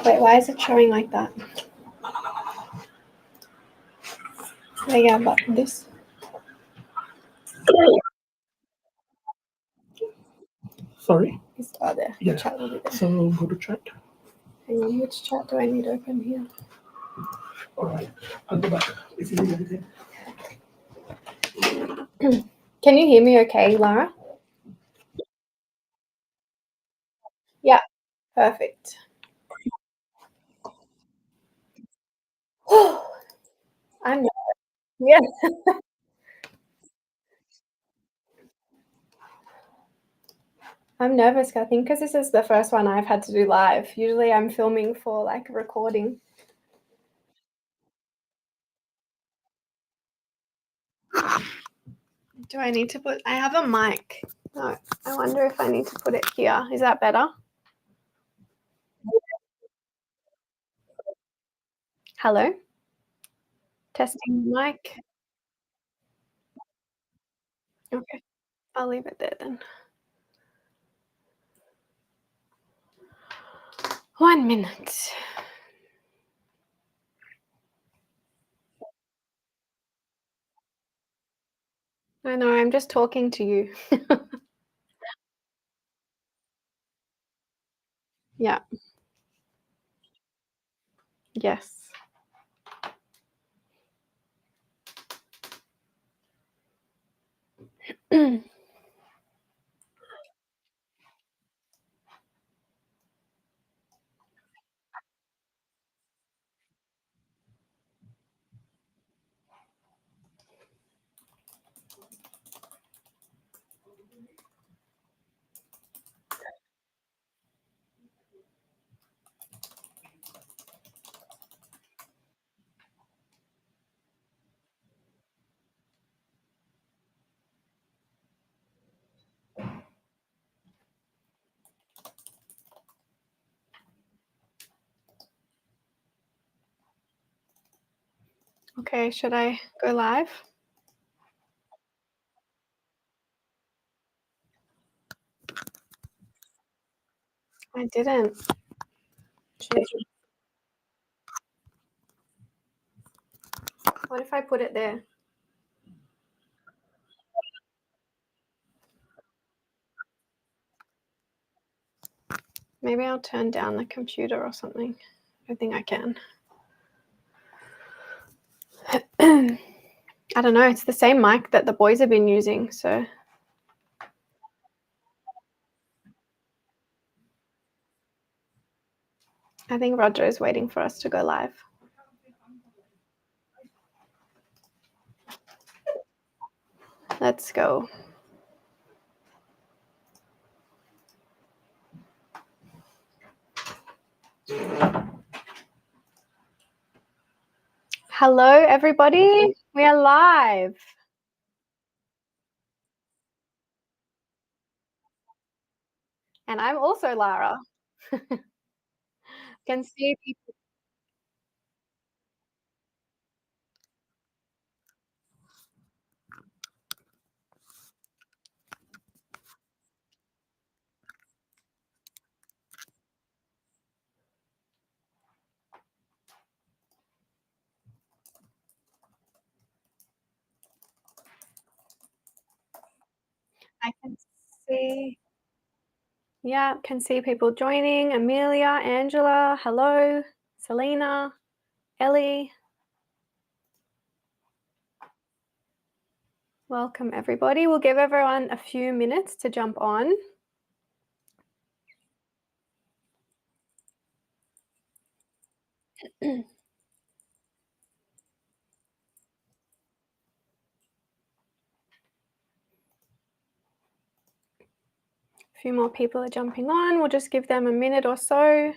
Wait, why is it showing like that? Yeah, but this. Sorry? It's there. Yeah. Chat will be there. So go to chat. Hang on, which chat do I need open here? All right. I'll go back if you need anything. Can you hear me okay, Lara? Yeah, perfect. I'm yeah. I'm nervous, I think, because this is the first one I've had to do live. Usually I'm filming for like recording. Do I need to put, I have a mic. No, I wonder if I need to put it here. Is that better? Hello? Testing mic. Okay, I'll leave it there then. 1 minute. I know, I'm just talking to you. Yeah. Yes. Okay, should I go live? I didn't. What if I put it there? Maybe I'll turn down the computer or something. I think I can. I don't know. It's the same mic that the boys have been using, so. I think Roger is waiting for us to go live. Let's go. Hello, everybody. We are live. And I'm also Lara. Can see people. I can see. Yeah, can see people joining. Amelia, Angela, hello. Selena, Ellie. Welcome, everybody. We'll give everyone a few minutes to jump on. A few more people are jumping on. We'll just give them a minute or so.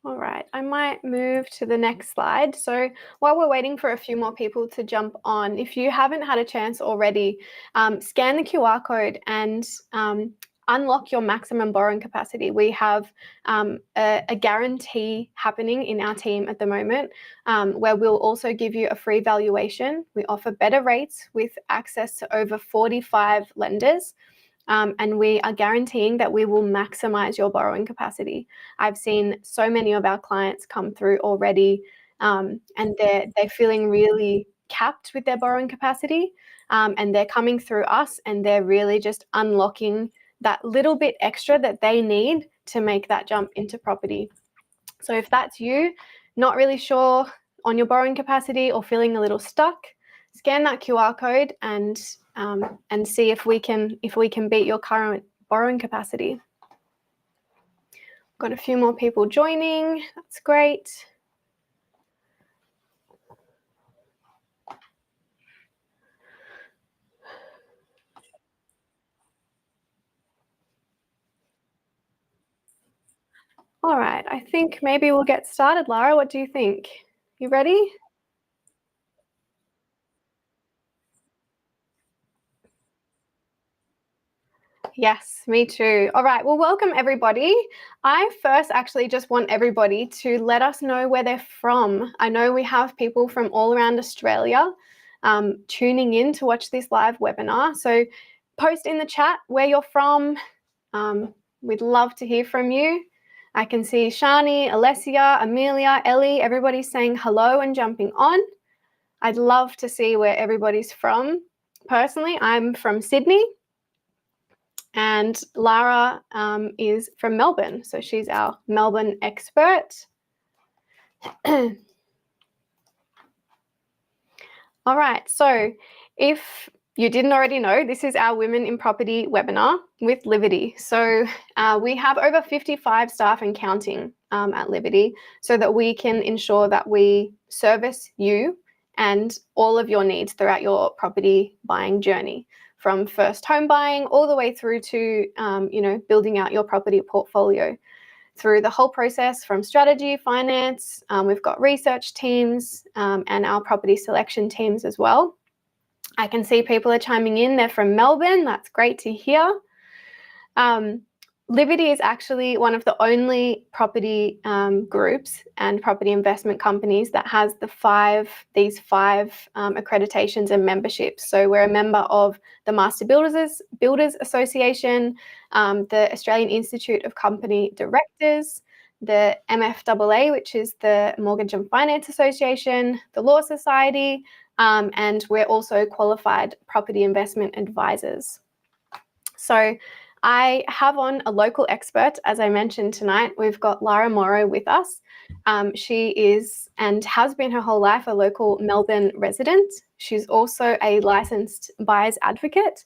All right, I might move to the next slide. So while we're waiting for a few more people to jump on, if you haven't had a chance already, scan the QR code and unlock your maximum borrowing capacity. We have a guarantee happening in our team at the moment where we'll also give you a free valuation. We offer better rates with access to over 45 lenders. And we are guaranteeing that we will maximize your borrowing capacity. I've seen so many of our clients come through already, and they're feeling really capped with their borrowing capacity, and they're coming through us, and they're really just unlocking that little bit extra that they need to make that jump into property. So if that's you, not really sure on your borrowing capacity or feeling a little stuck, scan that QR code and see if we can beat your current borrowing capacity. Got a few more people joining. That's great. All right, I think maybe we'll get started, Lara. What do you think? You ready? Yes, me too. All right, well, welcome everybody. I first actually just want everybody to let us know where they're from. I know we have people from all around Australia tuning in to watch this live webinar. So post in the chat where you're from. We'd love to hear from you. I can see Shani, Alessia, Amelia, Ellie, everybody's saying hello and jumping on. I'd love to see where everybody's from. Personally, I'm from Sydney. And Lara is from Melbourne, so she's our Melbourne expert. All right, so if you didn't already know, this is our Women in Property webinar with Liberty. So we have over 55 staff and counting at Liberty so that we can ensure that we service you and all of your needs throughout your property buying journey, from first home buying all the way through to building out your property portfolio. Through the whole process, from strategy, finance, we've got research teams and our property selection teams as well. I can see people are chiming in. They're from Melbourne. That's great to hear. Liberty is actually one of the only property groups and property investment companies that has these five accreditations and memberships. So we're a member of the Master Builders Association, the Australian Institute of Company Directors, the MFAA, which is the Mortgage and Finance Association, the Law Society, and we're also qualified property investment advisors. So I have on a local expert, as I mentioned tonight. We've got Lara Morrow with us. She is and has been her whole life a local Melbourne resident. She's also a licensed buyer's advocate.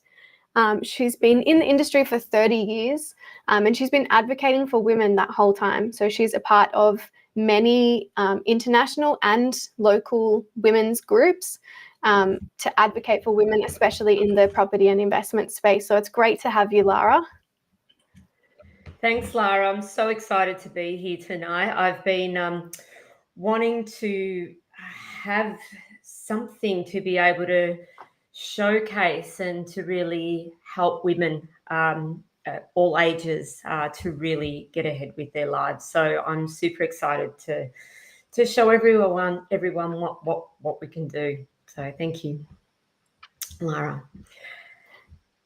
She's been in the industry for 30 years and she's been advocating for women that whole time. So she's a part of many international and local women's groups to advocate for women, especially in the property and investment space. So it's great to have you, Lara. Thanks, Lara. I'm so excited to be here tonight. I've been wanting to have something to be able to showcase and to really help women at all ages to really get ahead with their lives. So I'm super excited to show everyone what we can do. So thank you, Lara.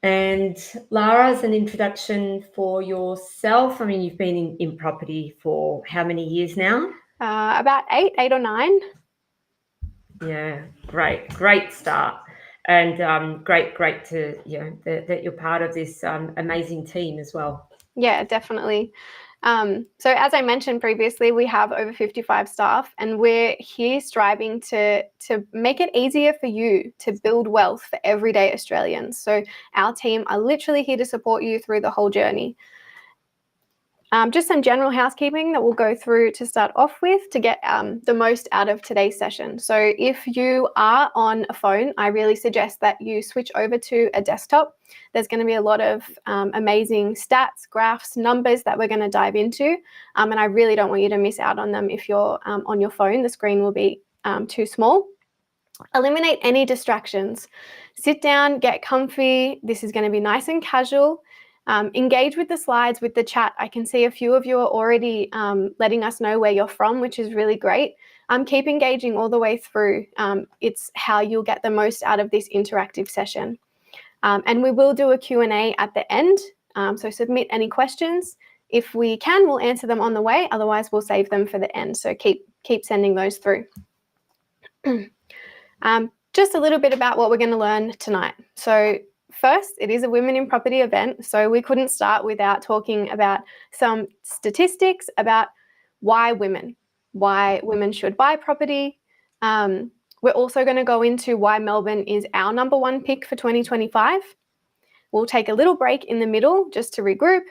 And Lara, as an introduction for yourself, I mean, you've been in property for how many years now? About eight or nine. Yeah, great start. And great to, that you're part of this amazing team as well. Yeah, definitely. So as I mentioned previously, we have over 55 staff and we're here striving to make it easier for you to build wealth for everyday Australians. So our team are literally here to support you through the whole journey. Just some general housekeeping that we'll go through to start off with to get the most out of today's session. So if you are on a phone, I really suggest that you switch over to a desktop. There's going to be a lot of amazing stats, graphs, numbers that we're going to dive into. And I really don't want you to miss out on them if you're on your phone. The screen will be too small. Eliminate any distractions. Sit down, get comfy. This is going to be nice and casual. Engage with the slides, with the chat. I can see a few of you are already letting us know where you're from, which is really great. Keep engaging all the way through. It's how you'll get the most out of this interactive session. And we will do a Q&A at the end. So submit any questions. If we can, we'll answer them on the way. Otherwise, we'll save them for the end. So keep sending those through. Just a little bit about what we're going to learn tonight. So first, it is a Women in Property event, so we couldn't start without talking about some statistics about why women should buy property. We're also going to go into why Melbourne is our number one pick for 2025. We'll take a little break in the middle just to regroup.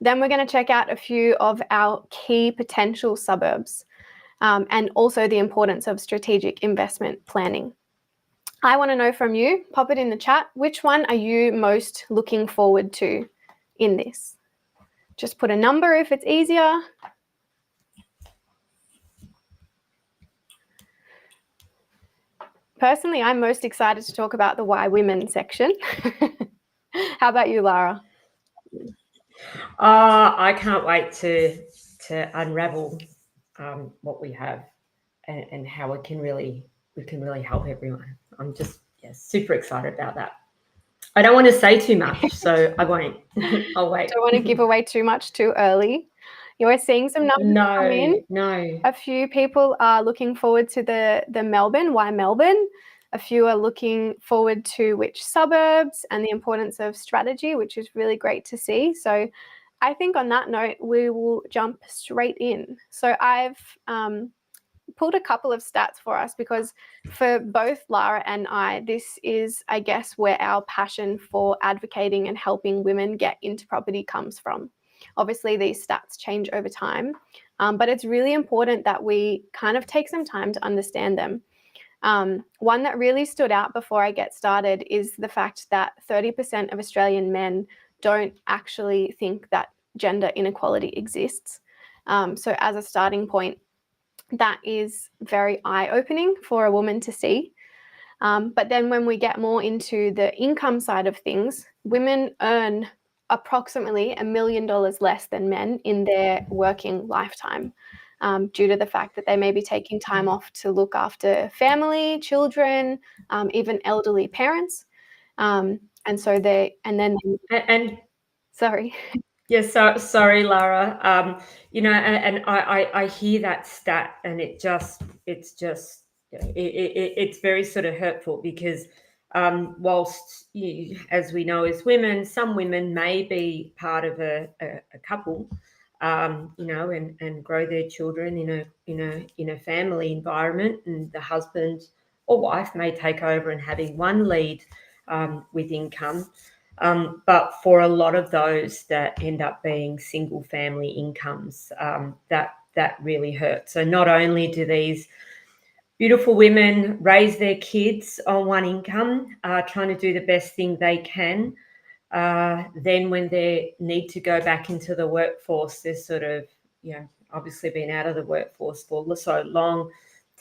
Then we're going to check out a few of our key potential suburbs and also the importance of strategic investment planning. I want to know from you, pop it in the chat, which one are you most looking forward to in this? Just put a number if it's easier. Personally, I'm most excited to talk about the why women section. How about you, Lara? I can't wait to unravel what we have and how we can really help everyone. I'm just super excited about that. I don't want to say too much, so I won't. I'll wait. Don't want to give away too much too early. You are seeing some numbers come in. No. A few people are looking forward to the Melbourne. Why Melbourne? A few are looking forward to which suburbs and the importance of strategy, which is really great to see. So I think on that note, we will jump straight in. So I've pulled a couple of stats for us because for both Lara and I, this is, I guess, where our passion for advocating and helping women get into property comes from. Obviously, these stats change over time, but it's really important that we kind of take some time to understand them. One that really stood out before I get started is the fact that 30% of Australian men don't actually think that gender inequality exists. So as a starting point, that is very eye-opening for a woman to see. But then when we get more into the income side of things, women earn approximately $1 million less than men in their working lifetime due to the fact that they may be taking time off to look after family, children, even elderly parents. Sorry. Yes, sorry, Lara. And I hear that stat, and it's very sort of hurtful because whilst as we know as women, some women may be part of a couple, and grow their children in a family environment, and the husband or wife may take over and having one lead with income. But for a lot of those that end up being single family incomes, that really hurts. So not only do these beautiful women raise their kids on one income, trying to do the best thing they can, then when they need to go back into the workforce, they're sort of, obviously been out of the workforce for so long,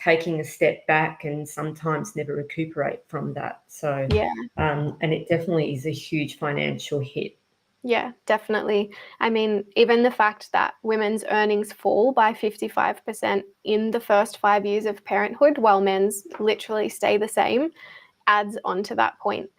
taking a step back and sometimes never recuperate from that. So, and it definitely is a huge financial hit. Yeah, definitely. I mean, even the fact that women's earnings fall by 55% in the first 5 years of parenthood, while men's literally stay the same, adds on to that point.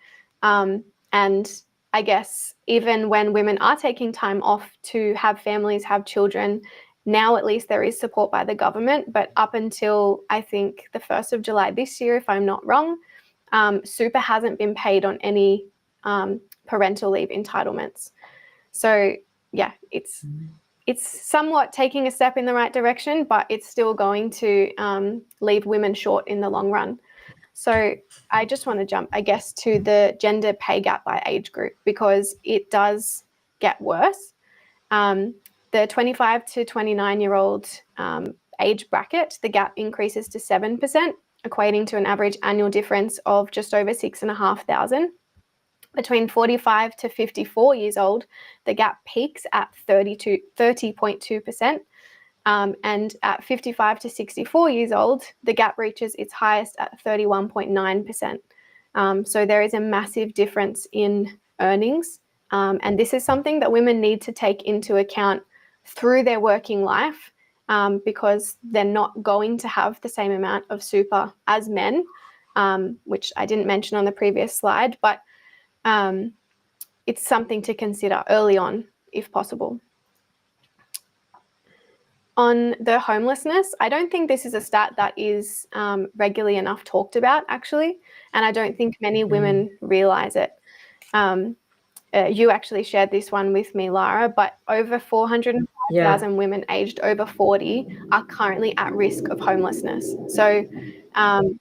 And I guess even when women are taking time off to have families, have children, now at least there is support by the government, but up until I think the 1st of July this year, if I'm not wrong, super hasn't been paid on any parental leave entitlements. So yeah, it's somewhat taking a step in the right direction, but it's still going to leave women short in the long run. So I just want to jump, I guess, to the gender pay gap by age group because it does get worse. the 25 to 29-year-old age bracket, the gap increases to 7%, equating to an average annual difference of just over 6,500. Between 45 to 54 years old, the gap peaks at 30.2%. And at 55 to 64 years old, the gap reaches its highest at 31.9%. So there is a massive difference in earnings. And this is something that women need to take into account through their working life, because they're not going to have the same amount of super as men, which I didn't mention on the previous slide, but it's something to consider early on if possible. On the homelessness, I don't think this is a stat that is regularly enough talked about, actually, and I don't think many women realise it. You actually shared this one with me, Lara, but over 405,000 women aged over 40 are currently at risk of homelessness. So, and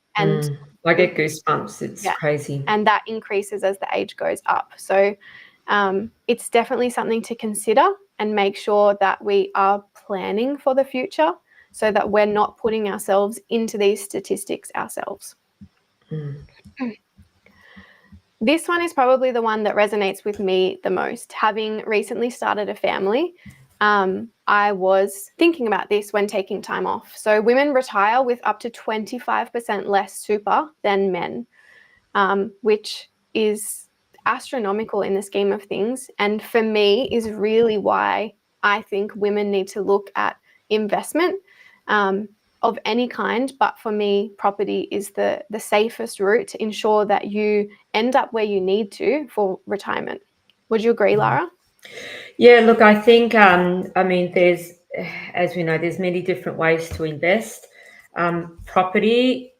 I get goosebumps. It's crazy. And that increases as the age goes up. So it's definitely something to consider and make sure that we are planning for the future so that we're not putting ourselves into these statistics ourselves. This one is probably the one that resonates with me the most. Having recently started a family, I was thinking about this when taking time off. So women retire with up to 25% less super than men, which is astronomical in the scheme of things. And for me is really why I think women need to look at investment of any kind. But for me, property is the safest route to ensure that you end up where you need to for retirement. Would you agree, Lara? Yeah, look, I think, I mean, there's, as we know, there's many different ways to invest. Property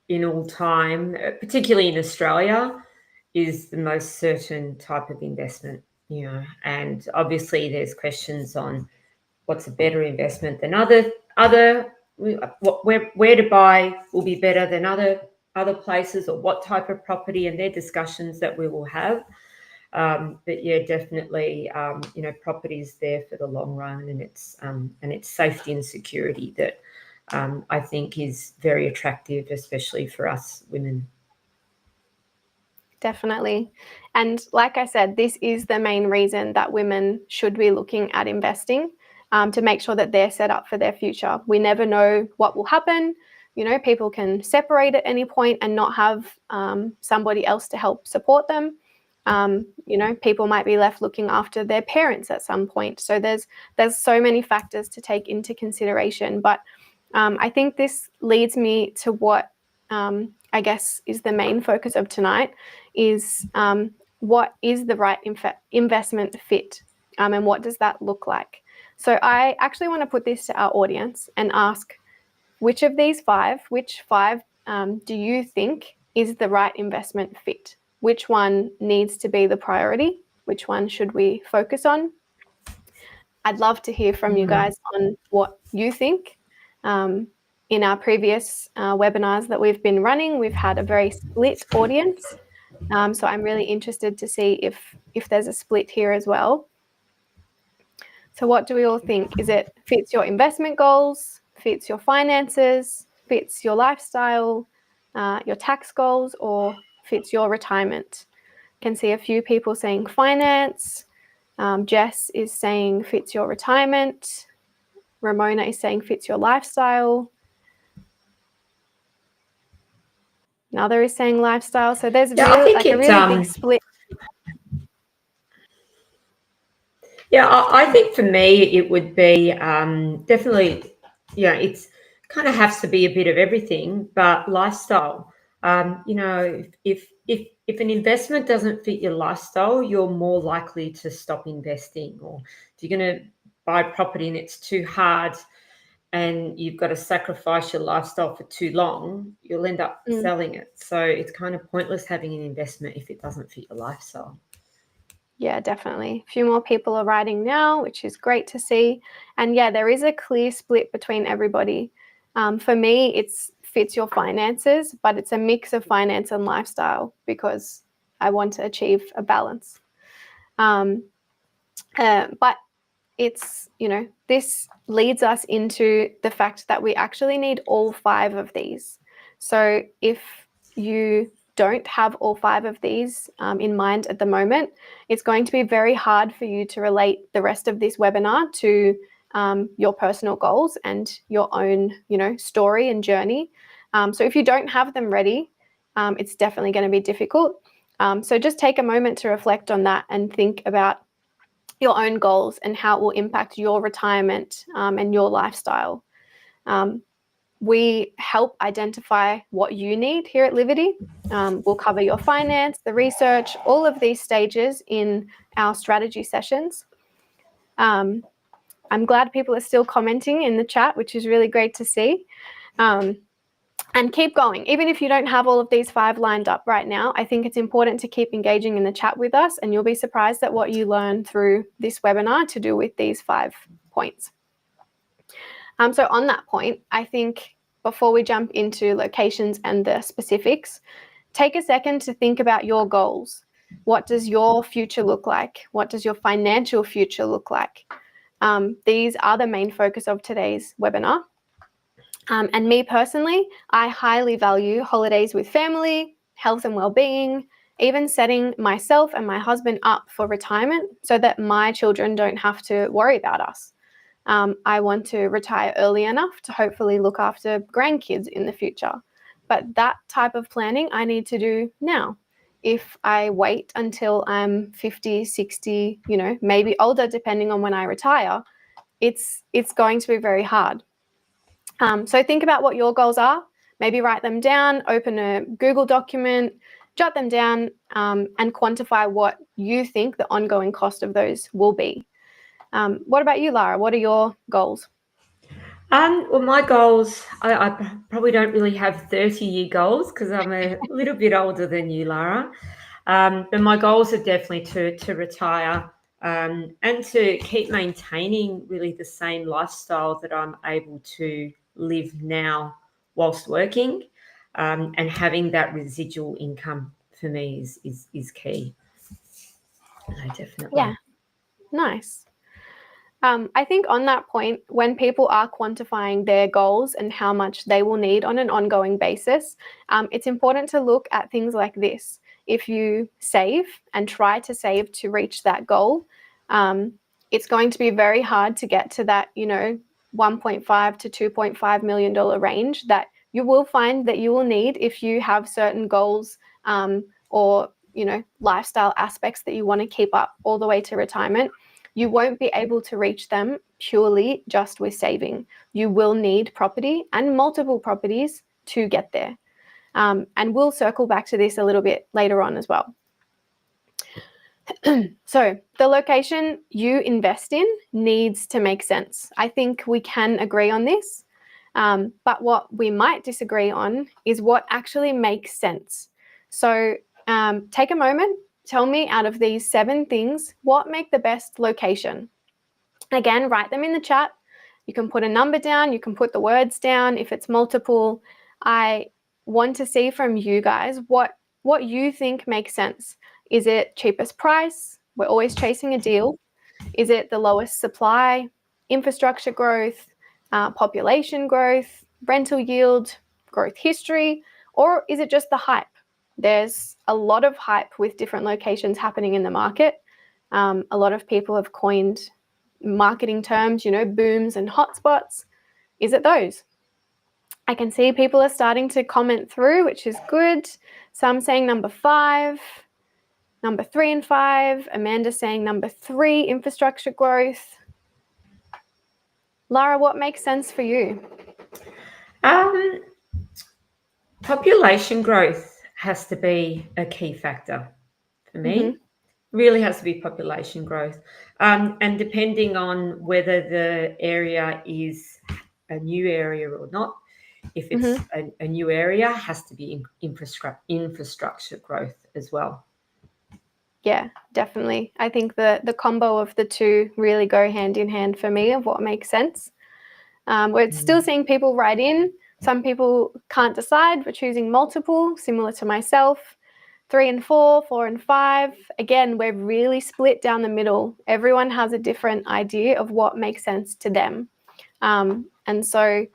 in all time, particularly in Australia, is the most certain type of investment, you know, and obviously there's questions on what's a better investment than where to buy will be better than other places, or what type of property, and they're discussions that we will have. But yeah, definitely, you know, property is there for the long run, and it's safety and security that I think is very attractive, especially for us women. Definitely. And like I said, this is the main reason that women should be looking at investing, to make sure that they're set up for their future. We never know what will happen. You know, people can separate at any point and not have somebody else to help support them. You know, people might be left looking after their parents at some point. So there's so many factors to take into consideration. But I think this leads me to what I guess is the main focus of tonight is what is the right investment fit, and what does that look like? So I actually want to put this to our audience and ask, which five do you think is the right investment fit? Which one needs to be the priority? Which one should we focus on? I'd love to hear from you guys on what you think. In our previous webinars that we've been running, we've had a very split audience. So I'm really interested to see if there's a split here as well. So what do we all think? Is it fits your investment goals, fits your finances, fits your lifestyle, your tax goals, or fits your retirement? Can see a few people saying finance. Jess is saying fits your retirement. Ramona is saying fits your lifestyle. Another is saying lifestyle. So there's really, a really big split. Yeah, I think for me it would be definitely, you know, it's kind of has to be a bit of everything, but lifestyle. You know, if an investment doesn't fit your lifestyle, you're more likely to stop investing. Or if you're going to buy property and it's too hard and you've got to sacrifice your lifestyle for too long, you'll end up selling it. So it's kind of pointless having an investment if it doesn't fit your lifestyle. Yeah, definitely. A few more people are writing now, which is great to see. And yeah, there is a clear split between everybody. For me, it's fits your finances, but it's a mix of finance and lifestyle because I want to achieve a balance. But it's, this leads us into the fact that we actually need all 5 of these. So if you don't have all 5 of these in mind at the moment, it's going to be very hard for you to relate the rest of this webinar to your personal goals and your own, story and journey. So if you don't have them ready, it's definitely going to be difficult. So just take a moment to reflect on that and think about your own goals and how it will impact your retirement and your lifestyle. We help identify what you need here at Livity. We'll cover your finance, the research, all of these stages in our strategy sessions. I'm glad people are still commenting in the chat, which is really great to see. And keep going. Even if you don't have all of these 5 lined up right now, I think it's important to keep engaging in the chat with us, and you'll be surprised at what you learn through this webinar to do with these 5 points. So on that point, I think before we jump into locations and the specifics, take a second to think about your goals. What does your future look like? What does your financial future look like? These are the main focus of today's webinar. And me personally, I highly value holidays with family, health and well-being, even setting myself and my husband up for retirement so that my children don't have to worry about us. I want to retire early enough to hopefully look after grandkids in the future. But that type of planning I need to do now. If I wait until I'm 50, 60, maybe older, depending on when I retire, it's going to be very hard. So think about what your goals are, maybe write them down, open a Google document, jot them down, and quantify what you think the ongoing cost of those will be. What about you, Lara? What are your goals? Well, my goals, I probably don't really have 30-year goals because I'm a little bit older than you, Lara. But my goals are definitely to retire and to keep maintaining really the same lifestyle that I'm able to live now whilst working, and having that residual income for me is key. No, definitely. Yeah, nice. I think on that point, when people are quantifying their goals and how much they will need on an ongoing basis, it's important to look at things like this. If you save and try to save to reach that goal, it's going to be very hard to get to that, $1.5 to $2.5 million range that you will find that you will need if you have certain goals or, lifestyle aspects that you want to keep up all the way to retirement. You won't be able to reach them purely just with saving. You will need property and multiple properties to get there. And we'll circle back to this a little bit later on as well. So the location you invest in needs to make sense. I think we can agree on this. But what we might disagree on is what actually makes sense. So take a moment. Tell me, out of these 7 things, what make the best location? Again, write them in the chat. You can put a number down. You can put the words down if it's multiple. I want to see from you guys what you think makes sense. Is it cheapest price? We're always chasing a deal. Is it the lowest supply, infrastructure growth, population growth, rental yield, growth history, or is it just the hype? There's a lot of hype with different locations happening in the market. A lot of people have coined marketing terms, booms and hotspots. Is it those? I can see people are starting to comment through, which is good. Some saying number 5, number 3 and 5. Amanda saying number 3, infrastructure growth. Lara, what makes sense for you? Population growth has to be a key factor for me. Mm-hmm. Really has to be population growth. And depending on whether the area is a new area or not, if it's a new area, has to be infrastructure growth as well. Yeah, definitely. I think the combo of the two really go hand in hand for me of what makes sense. We're still seeing people write in. Some people can't decide. We're choosing multiple, similar to myself. 3 and 4, 4 and 5. Again, we're really split down the middle. Everyone has a different idea of what makes sense to them. And so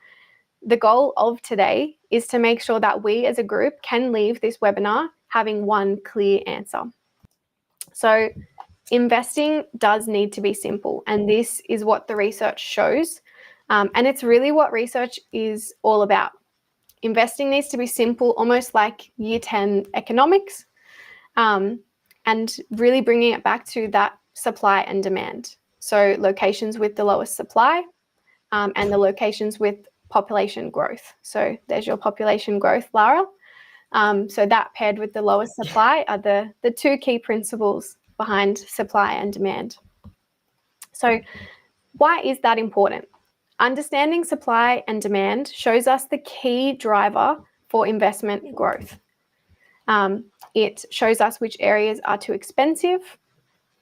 the goal of today is to make sure that we as a group can leave this webinar having one clear answer. So investing does need to be simple, and this is what the research shows. And it's really what research is all about. Investing needs to be simple, almost like year 10 economics, and really bringing it back to that supply and demand. So locations with the lowest supply and the locations with population growth. So there's your population growth, Lara. So that paired with the lowest supply are the two key principles behind supply and demand. So why is that important? Understanding supply and demand shows us the key driver for investment growth. It shows us which areas are too expensive.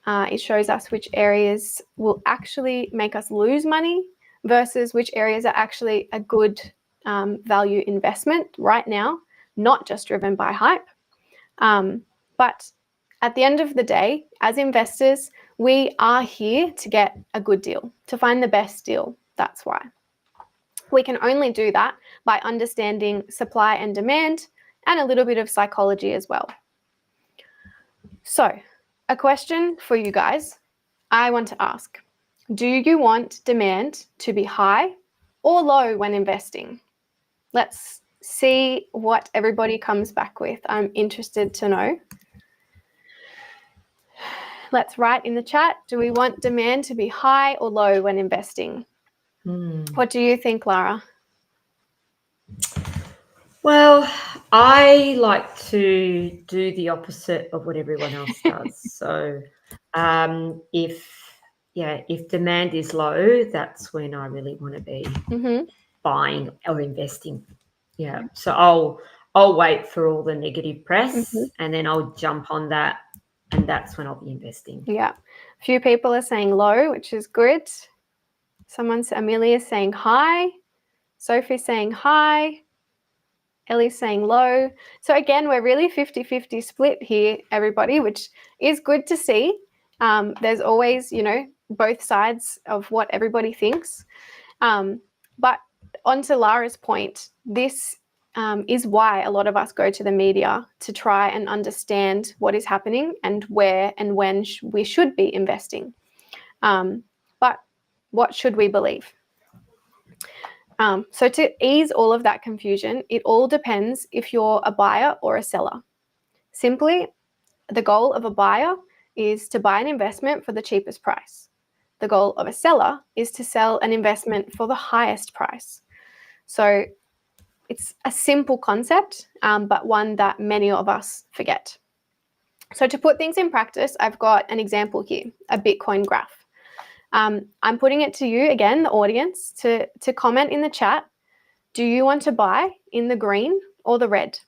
It shows us which areas will actually make us lose money versus which areas are actually a good value investment right now, not just driven by hype. But at the end of the day, as investors, we are here to get a good deal, to find the best deal. That's why. We can only do that by understanding supply and demand and a little bit of psychology as well. So, a question for you guys I want to ask. Do you want demand to be high or low when investing? Let's see what everybody comes back with. I'm interested to know. Let's write in the chat, do we want demand to be high or low when investing? What do you think, Lara? Well, I like to do the opposite of what everyone else does. So if demand is low, that's when I really want to be buying or investing. Yeah. So I'll wait for all the negative press and then I'll jump on that, and that's when I'll be investing. Yeah. A few people are saying low, which is good. Amelia's saying high. Sophie's saying high. Ellie's saying low. So again, we're really 50-50 split here, everybody, which is good to see. There's always, both sides of what everybody thinks. But on to Lara's point, this is why a lot of us go to the media to try and understand what is happening and where and when we should be investing. But what should we believe? So to ease all of that confusion, it all depends if you're a buyer or a seller. Simply, the goal of a buyer is to buy an investment for the cheapest price. The goal of a seller is to sell an investment for the highest price. So it's a simple concept, but one that many of us forget. So to put things in practice, I've got an example here, a Bitcoin graph. I'm putting it to you, again, the audience, to comment in the chat. Do you want to buy in the green or the red?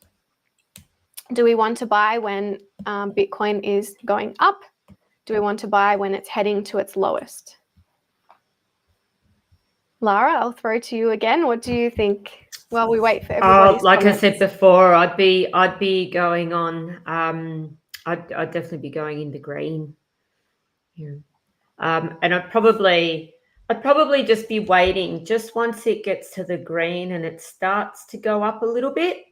Do we want to buy when Bitcoin is going up? Do we want to buy when it's heading to its lowest? Lara, I'll throw to you again. What do you think? While we wait for everybody's like comments. I said before, I'd be going on. I'd definitely be going in the green. Yeah. And I'd probably just be waiting. Just once it gets to the green and it starts to go up a little bit,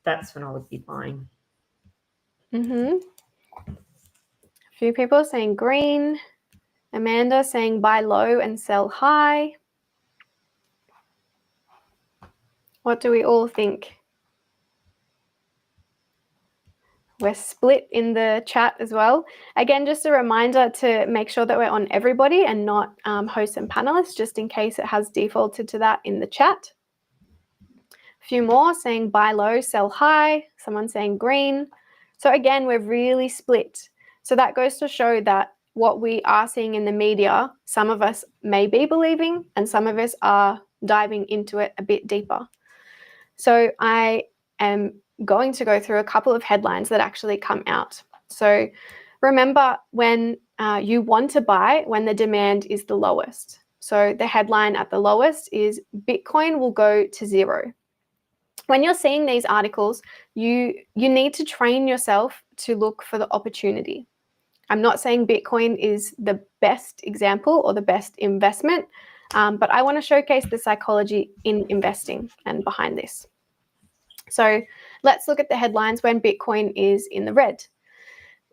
that's when I would be buying. A few people are saying green. Amanda saying buy low and sell high. What do we all think? We're split in the chat as well. Again, just a reminder to make sure that we're on everybody and not hosts and panelists, just in case it has defaulted to that in the chat. A few more saying buy low, sell high. Someone saying green. So again, we're really split. So that goes to show that what we are seeing in the media, some of us may be believing and some of us are diving into it a bit deeper. So I am going to go through a couple of headlines that actually come out. So remember when you want to buy when the demand is the lowest. So the headline at the lowest is Bitcoin will go to zero, when you're seeing these articles, you need to train yourself to look for the opportunity. I'm not saying Bitcoin is the best example or the best investment, but I want to showcase the psychology in investing and behind this. So let's look at the headlines when Bitcoin is in the red.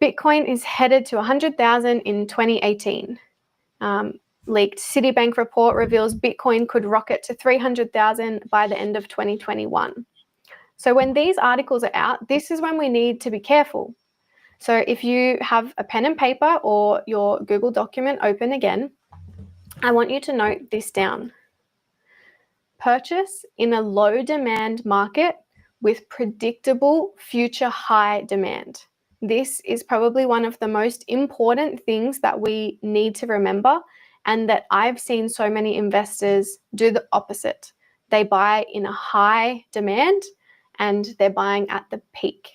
Bitcoin is headed to 100,000 in 2018. Leaked Citibank report reveals Bitcoin could rocket to 300,000 by the end of 2021. So when these articles are out, this is when we need to be careful. So if you have a pen and paper or your Google document open again, I want you to note this down. Purchase in a low demand market with predictable future high demand. This is probably one of the most important things that we need to remember, and that I've seen so many investors do the opposite. They buy in a high demand and they're buying at the peak.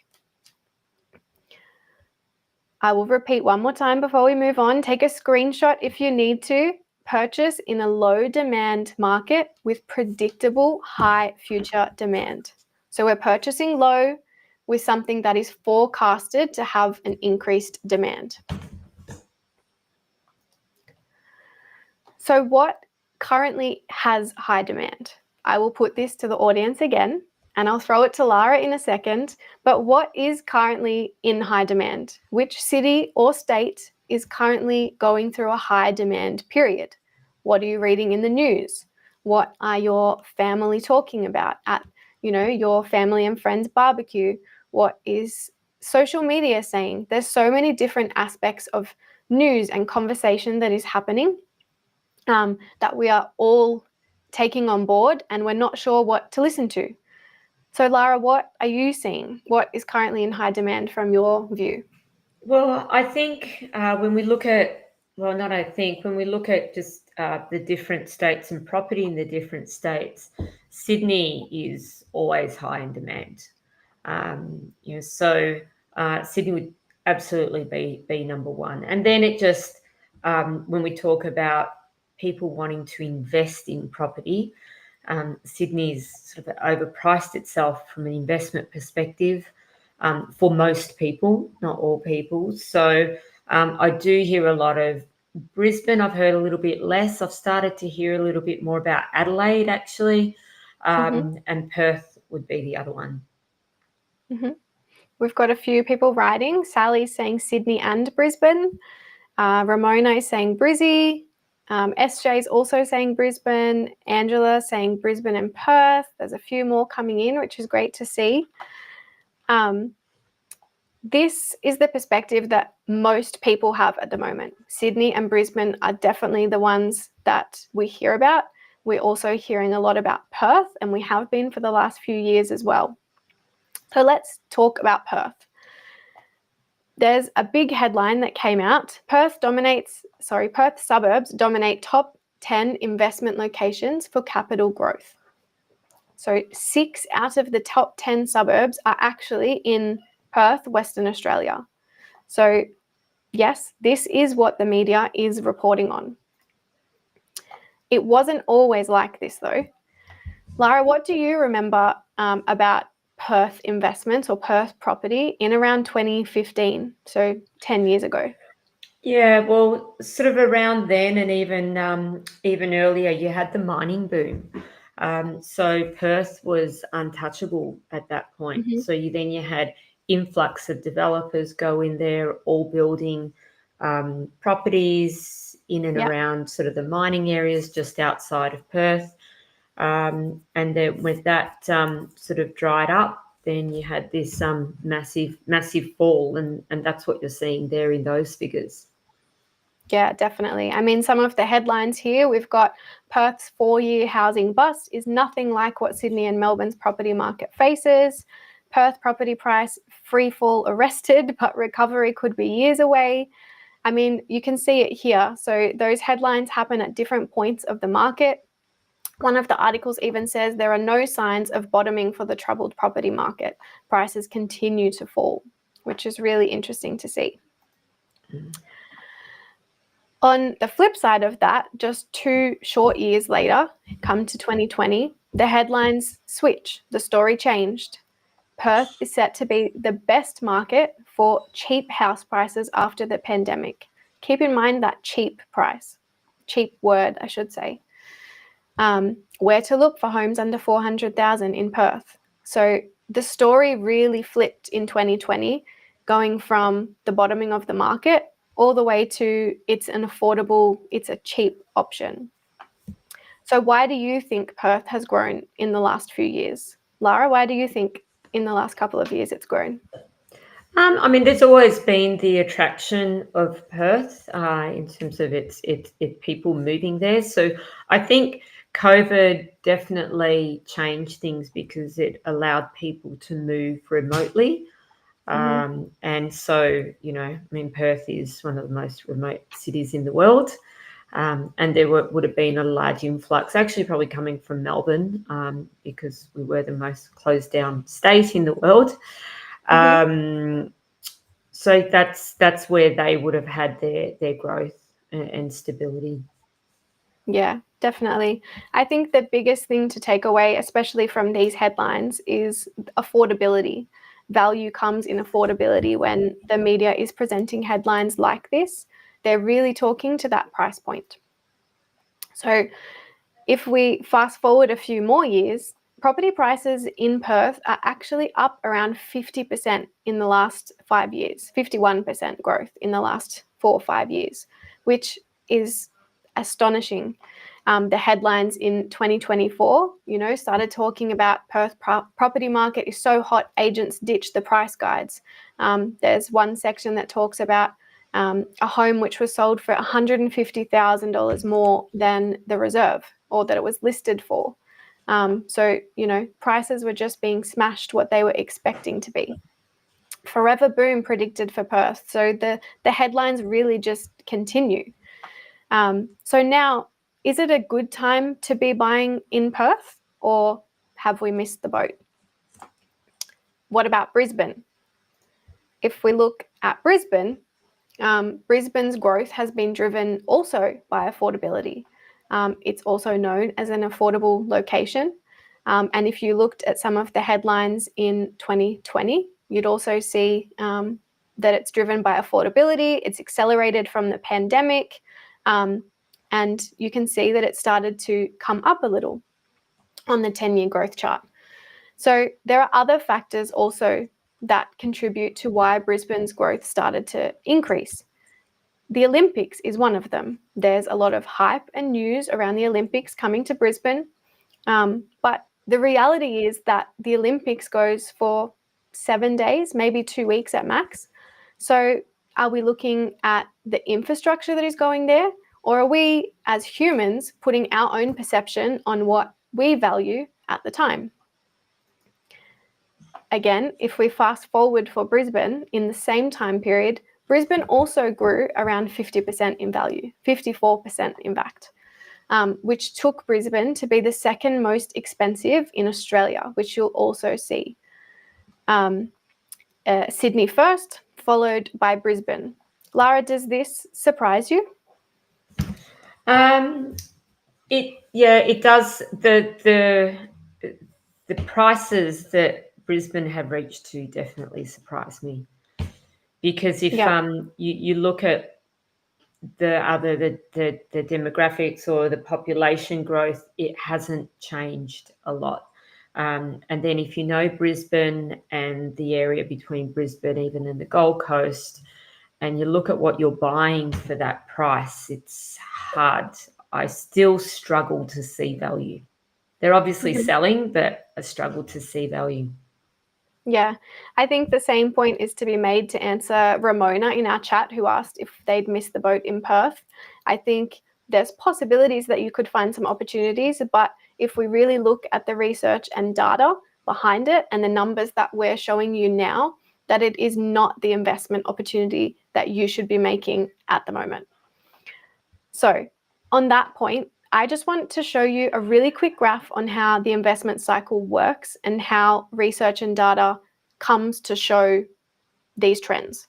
I will repeat one more time before we move on. Take a screenshot if you need to. Purchase in a low demand market with predictable high future demand. So we're purchasing low with something that is forecasted to have an increased demand. So what currently has high demand? I will put this to the audience again, and I'll throw it to Lara in a second. But what is currently in high demand? Which city or state is currently going through a high demand period? What are you reading in the news? What are your family talking about at, your family and friends barbecue? What is social media saying? There's so many different aspects of news and conversation that is happening that we are all taking on board, and we're not sure what to listen to. So Lara, what are you seeing? What is currently in high demand from your view? Well, I think when we look at, when we look at just the different states and property in the different states, Sydney is always high in demand. So Sydney would absolutely be number one. And then it just, when we talk about people wanting to invest in property, Sydney's sort of overpriced itself from an investment perspective for most people, not all people. So I do hear a lot of Brisbane. I've heard a little bit less. I've started to hear a little bit more about Adelaide, actually, and Perth would be the other one. Mm-hmm. We've got a few people writing. Sally's saying Sydney and Brisbane. Ramona is saying Brizzy. SJ is also saying Brisbane. Angela saying Brisbane and Perth. There's a few more coming in, which is great to see. This is the perspective that most people have at the moment. Sydney and Brisbane are definitely the ones that we hear about. We're also hearing a lot about Perth, and we have been for the last few years as well. So let's talk about Perth. There's a big headline that came out. Perth suburbs dominate top 10 investment locations for capital growth. So 6 out of the top 10 suburbs are actually in Perth, Western Australia. So yes, this is what the media is reporting on. It wasn't always like this though. Lara, what do you remember about Perth investments or Perth property in around 2015, so 10 years ago? Yeah, well, sort of around then, and even earlier, you had the mining boom. So Perth was untouchable at that point. Mm-hmm. So you had influx of developers go in there, all building properties in and around sort of the mining areas just outside of Perth. And then when that sort of dried up, then you had this massive fall, and that's what you're seeing there in those figures. Yeah, definitely. I mean, some of the headlines here, we've got Perth's 4-year housing bust is nothing like what Sydney and Melbourne's property market faces. Perth property price free fall arrested, but recovery could be years away. I mean, you can see it here. So those headlines happen at different points of the market. One of the articles even says there are no signs of bottoming for the troubled property market. Prices continue to fall, which is really interesting to see. On the flip side of that, just 2 short years later, come to 2020, The headlines switch, the story changed. Perth is set to be the best market for cheap house prices after the pandemic. Keep in mind that cheap price, cheap word, I should say. Where to look for homes under 400,000 in Perth. So the story really flipped in 2020, going from the bottoming of the market all the way to it's a cheap option. So why do you think Perth has grown in the last few years? Lara, why do you think in the last couple of years it's grown? I mean, there's always been the attraction of Perth in terms of its people moving there. So I think COVID definitely changed things because it allowed people to move remotely. And so, I mean, Perth is one of the most remote cities in the world. And there would have been a large influx, actually probably coming from Melbourne, because we were the most closed down state in the world. So that's where they would have had their growth and stability. Yeah, definitely. I think the biggest thing to take away, especially from these headlines, is affordability. Value comes in affordability when the media is presenting headlines like this. They're really talking to that price point. So if we fast forward a few more years, property prices in Perth are actually up around 50% in the last 5 years, 51% growth in the last 4 or 5 years, which is astonishing. The headlines in 2024, started talking about Perth property market is so hot, agents ditch the price guides. There's one section that talks about a home which was sold for $150,000 more than the reserve or that it was listed for. So, prices were just being smashed what they were expecting to be. Forever boom predicted for Perth. So the headlines really just continue. So now, is it a good time to be buying in Perth, or have we missed the boat? What about Brisbane? If we look at Brisbane, Brisbane's growth has been driven also by affordability. It's also known as an affordable location. And if you looked at some of the headlines in 2020, you'd also see that it's driven by affordability. It's accelerated from the pandemic. And you can see that it started to come up a little on the 10-year growth chart. So there are other factors also that contribute to why Brisbane's growth started to increase. The Olympics is one of them. There's a lot of hype and news around the Olympics coming to Brisbane. But the reality is that the Olympics goes for 7 days, maybe 2 weeks at max. So are we looking at the infrastructure that is going there? Or are we, as humans, putting our own perception on what we value at the time? Again, if we fast forward for Brisbane, in the same time period, Brisbane also grew around 50% in value, 54% in fact, which took Brisbane to be the second most expensive in Australia, which you'll also see. Sydney first, followed by Brisbane. Lara, does this surprise you? It does. The prices that Brisbane have reached to definitely surprise me, because if you look at the demographics or the population growth, it hasn't changed a lot. And then if you know Brisbane and the area between Brisbane even and the Gold Coast, and you look at what you're buying for that price, it's hard. I still struggle to see value. They're obviously selling, but I struggle to see value. Yeah, I think the same point is to be made to answer Ramona in our chat, who asked if they'd missed the boat in Perth. I think there's possibilities that you could find some opportunities, but if we really look at the research and data behind it and the numbers that we're showing you now, that it is not the investment opportunity that you should be making at the moment. So on that point, I just want to show you a really quick graph on how the investment cycle works and how research and data comes to show these trends.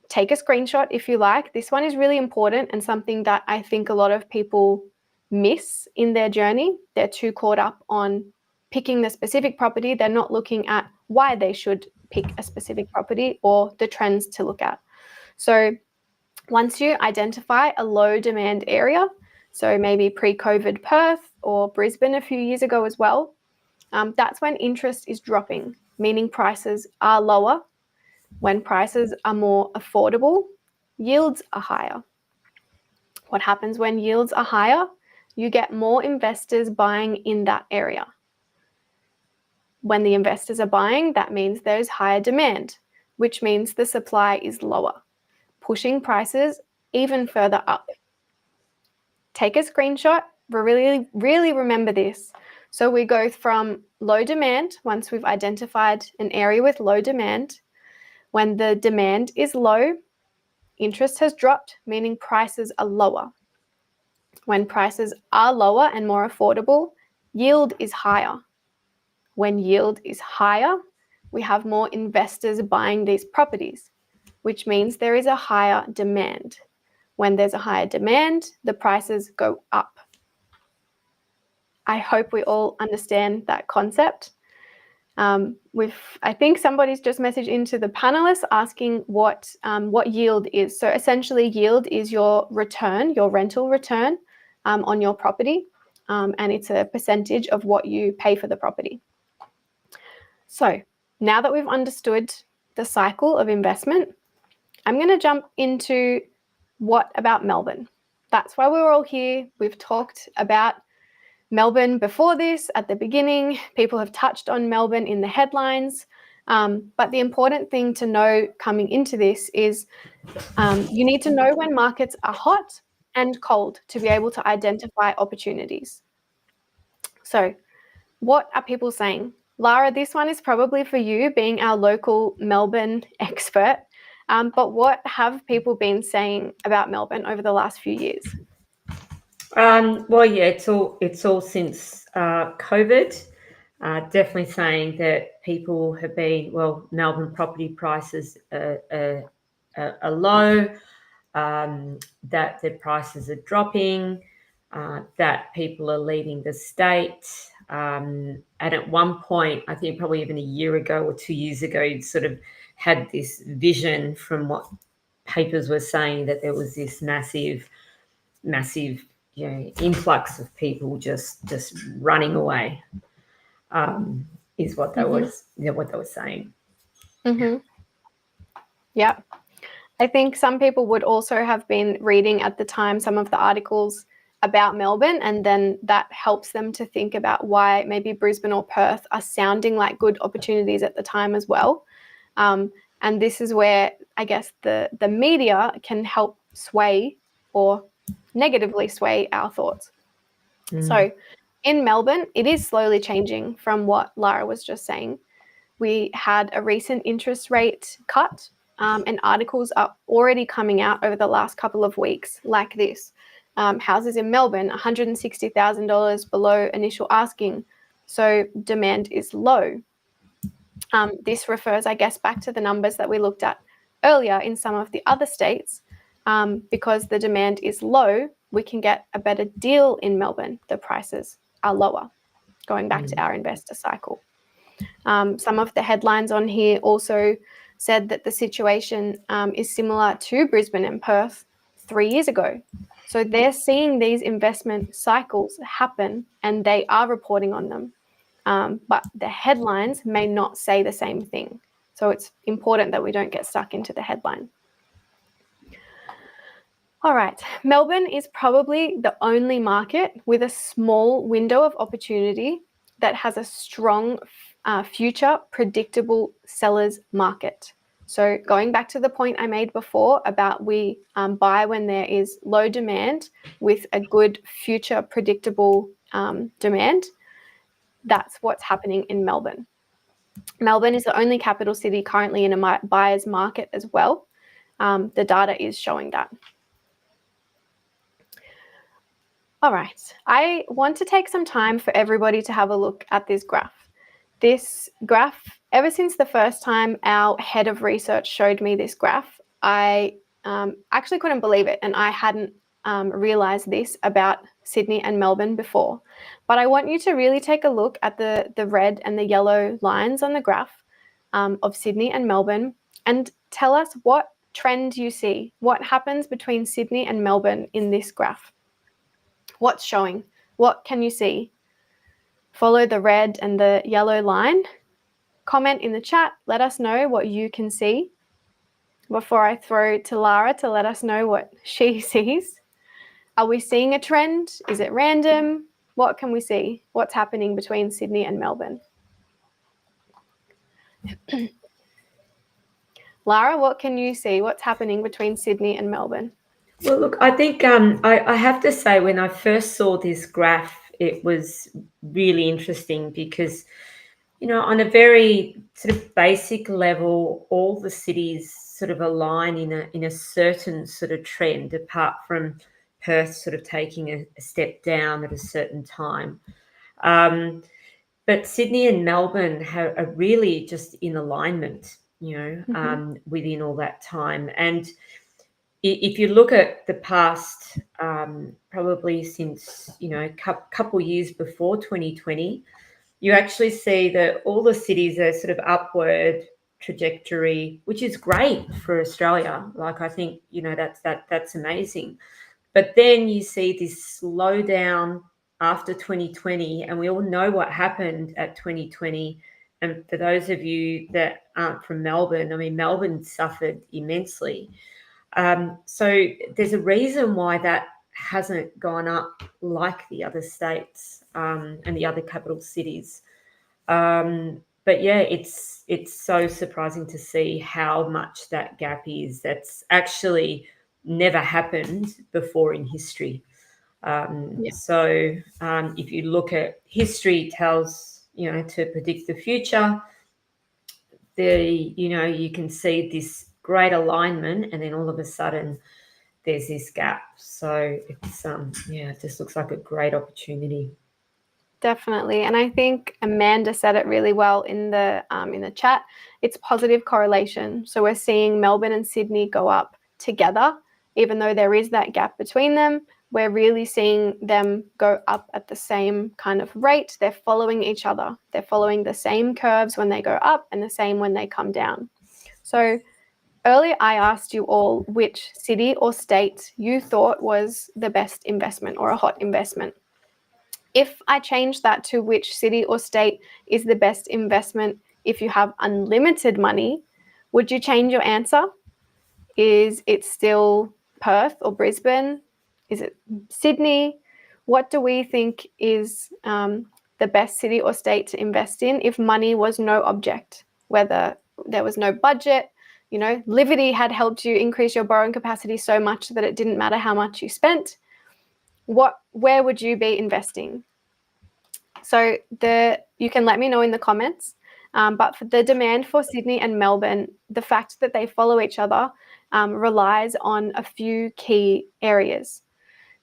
Take a screenshot if you like. This one is really important and something that I think a lot of people miss in their journey. They're too caught up on picking the specific property. They're not looking at why they should pick a specific property or the trends to look at. So once you identify a low demand area, so maybe pre-COVID Perth or Brisbane a few years ago as well, that's when interest is dropping, meaning prices are lower. When prices are more affordable, yields are higher. What happens when yields are higher? You get more investors buying in that area. When the investors are buying, that means there's higher demand, which means the supply is lower, pushing prices even further up. Take a screenshot, really remember this. So we go from low demand, once we've identified an area with low demand. When the demand is low, interest has dropped, meaning prices are lower. When prices are lower and more affordable, yield is higher. When yield is higher, we have more investors buying these properties, which means there is a higher demand. When there's a higher demand, the prices go up. I hope we all understand that concept. I think somebody's just messaged into the panelists asking what yield is. So essentially, yield is your return, your rental return on your property, and it's a percentage of what you pay for the property. So now that we've understood the cycle of investment, I'm going to jump into what about Melbourne. That's why we're all here. We've talked about Melbourne before this at the beginning. People have touched on Melbourne in the headlines. But the important thing to know coming into this is you need to know when markets are hot and cold to be able to identify opportunities. So what are people saying? Lara, this one is probably for you, being our local Melbourne expert. But what have people been saying about Melbourne over the last few years? Well, yeah, it's all since COVID. Definitely saying that people have been, Melbourne property prices are low, that their prices are dropping, that people are leaving the state. And at one point, I think probably even a year ago or 2 years ago, you sort of had this vision from what papers were saying that there was this massive influx of people just running away, is what they was what they were saying. Yeah, I think some people would also have been reading at the time some of the articles about Melbourne, and then that helps them to think about why maybe Brisbane or Perth are sounding like good opportunities at the time as well. And this is where I guess the media can help sway or negatively sway our thoughts. So in Melbourne, it is slowly changing from what Lara was just saying. We had a recent interest rate cut, and articles are already coming out over the last couple of weeks like this. Houses in Melbourne, $160,000 below initial asking. So demand is low. This refers, I guess, back to the numbers that we looked at earlier in some of the other states. Because the demand is low, we can get a better deal in Melbourne. The prices are lower, going back to our investor cycle. Some of the headlines on here also said that the situation is similar to Brisbane and Perth 3 years ago. So they're seeing these investment cycles happen and they are reporting on them. But the headlines may not say the same thing. So it's important that we don't get stuck into the headline. All right, Melbourne is probably the only market with a small window of opportunity that has a strong future predictable sellers market. So going back to the point I made before about we buy when there is low demand with a good future predictable demand, that's what's happening in Melbourne. Melbourne is the only capital city currently in a buyer's market as well. The data is showing that. All right, I want to take some time for everybody to have a look at this graph. This graph, ever since the first time our head of research showed me this graph, I actually couldn't believe it, and I hadn't realized this about Sydney and Melbourne before. But I want you to really take a look at the red and the yellow lines on the graph of Sydney and Melbourne and tell us what trend you see. What happens between Sydney and Melbourne in this graph? What's showing? What can you see? Follow the red and the yellow line. Comment in the chat. Let us know what you can see before I throw to Lara to let us know what she sees. Are we seeing a trend? Is it random? What can we see? What's happening between Sydney and Melbourne? Lara, what can you see? What's happening between Sydney and Melbourne? Well, look, I think I have to say when I first saw this graph, it was really interesting because, you know, on a very sort of basic level, all the cities sort of align in a certain sort of trend, apart from Perth sort of taking a step down at a certain time. But Sydney and Melbourne are really just in alignment, you know, within all that time. And if you look at the past, probably since, you know, a couple years before 2020, you actually see that all the cities are sort of upward trajectory, which is great for Australia. Like, I think, you know, that's amazing. But then you see this slowdown after 2020, and we all know what happened at 2020. And for those of you that aren't from Melbourne, I mean, Melbourne suffered immensely. So there's a reason why that hasn't gone up like the other states and the other capital cities. But yeah, it's so surprising to see how much that gap is. That's actually never happened before in history. So if you look at history tells, you know, to predict the future, you know, you can see this great alignment, and then all of a sudden there's this gap. So it's it just looks like a great opportunity. Definitely. And I think Amanda said it really well in the chat. It's positive correlation. So we're seeing Melbourne and Sydney go up together, even though there is that gap between them. We're really seeing them go up at the same kind of rate. They're following each other. They're following the same curves when they go up and the same when they come down. So earlier I asked you all which city or state you thought was the best investment or a hot investment. If I change that to which city or state is the best investment if you have unlimited money, would you change your answer? Is it still Perth or Brisbane? Is it Sydney? What do we think is the best city or state to invest in if money was no object? Whether there was no budget, you know, Livity had helped you increase your borrowing capacity so much that it didn't matter how much you spent. Where would you be investing? So you can let me know in the comments. But for the demand for Sydney and Melbourne, the fact that they follow each other relies on a few key areas.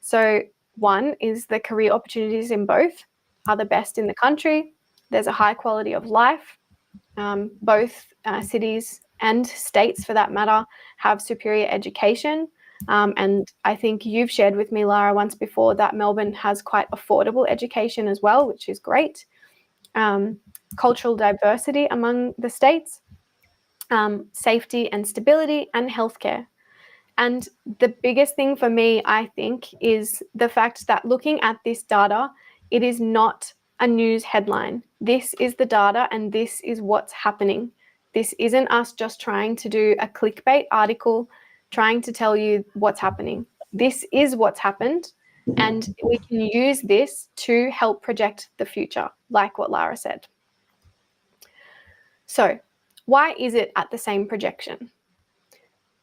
So one is the career opportunities in both are the best in the country. There's a high quality of life. Both cities and states, for that matter, have superior education. And I think you've shared with me, Lara, once before that Melbourne has quite affordable education as well, which is great. Cultural diversity among the states, safety and stability, and healthcare. And the biggest thing for me, I think, is the fact that looking at this data, it is not a news headline. This is the data and this is what's happening. This isn't us just trying to do a clickbait article trying to tell you what's happening. This is what's happened, and we can use this to help project the future, like what Lara said. So why is it at the same projection?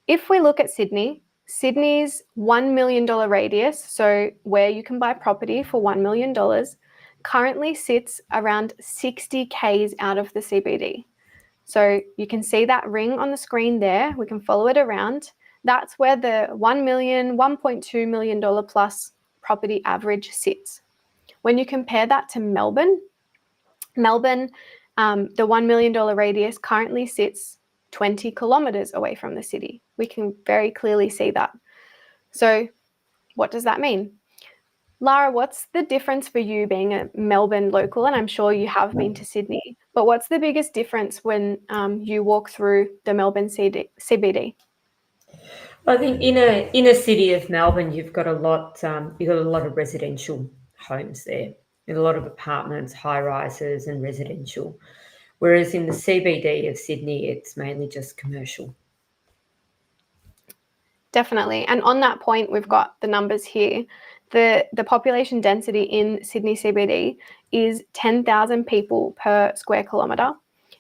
If we look at Sydney, Sydney's $1 million radius, so where you can buy property for $1 million, currently sits around 60 Ks out of the CBD. So you can see that ring on the screen there. We can follow it around. That's where the $1 million, $1.2 million plus property average sits. When you compare that to Melbourne, the $1 million radius currently sits 20 kilometers away from the city. We can very clearly see that. So What does that mean? Lara, what's the difference for you being a Melbourne local? And I'm sure you have been to Sydney, but what's the biggest difference when you walk through the Melbourne CBD? I think in a city of Melbourne, you've got a lot of residential homes there, and a lot of apartments, high rises, and residential. Whereas in the CBD of Sydney, it's mainly just commercial. Definitely. And on that point, we've got the numbers here. The population density in Sydney CBD is 10,000 people per square kilometre.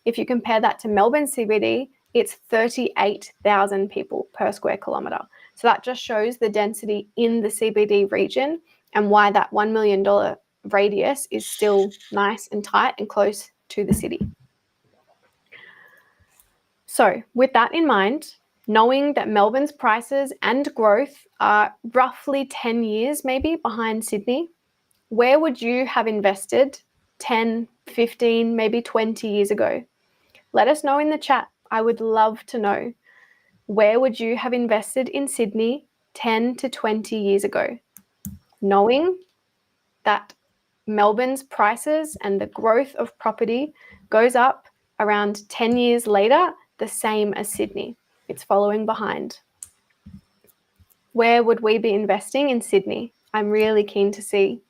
If you compare that to Melbourne CBD, it's 38,000 people per square kilometre. So that just shows the density in the CBD region and why that $1 million radius is still nice and tight and close to the city. So with that in mind, knowing that Melbourne's prices and growth are roughly 10 years maybe behind Sydney, where would you have invested 10, 15, maybe 20 years ago? Let us know in the chat. I would love to know. Where would you have invested in Sydney 10 to 20 years ago? Knowing that Melbourne's prices and the growth of property goes up around 10 years later, the same as Sydney. It's following behind. Where would we be investing in Sydney? I'm really keen to see.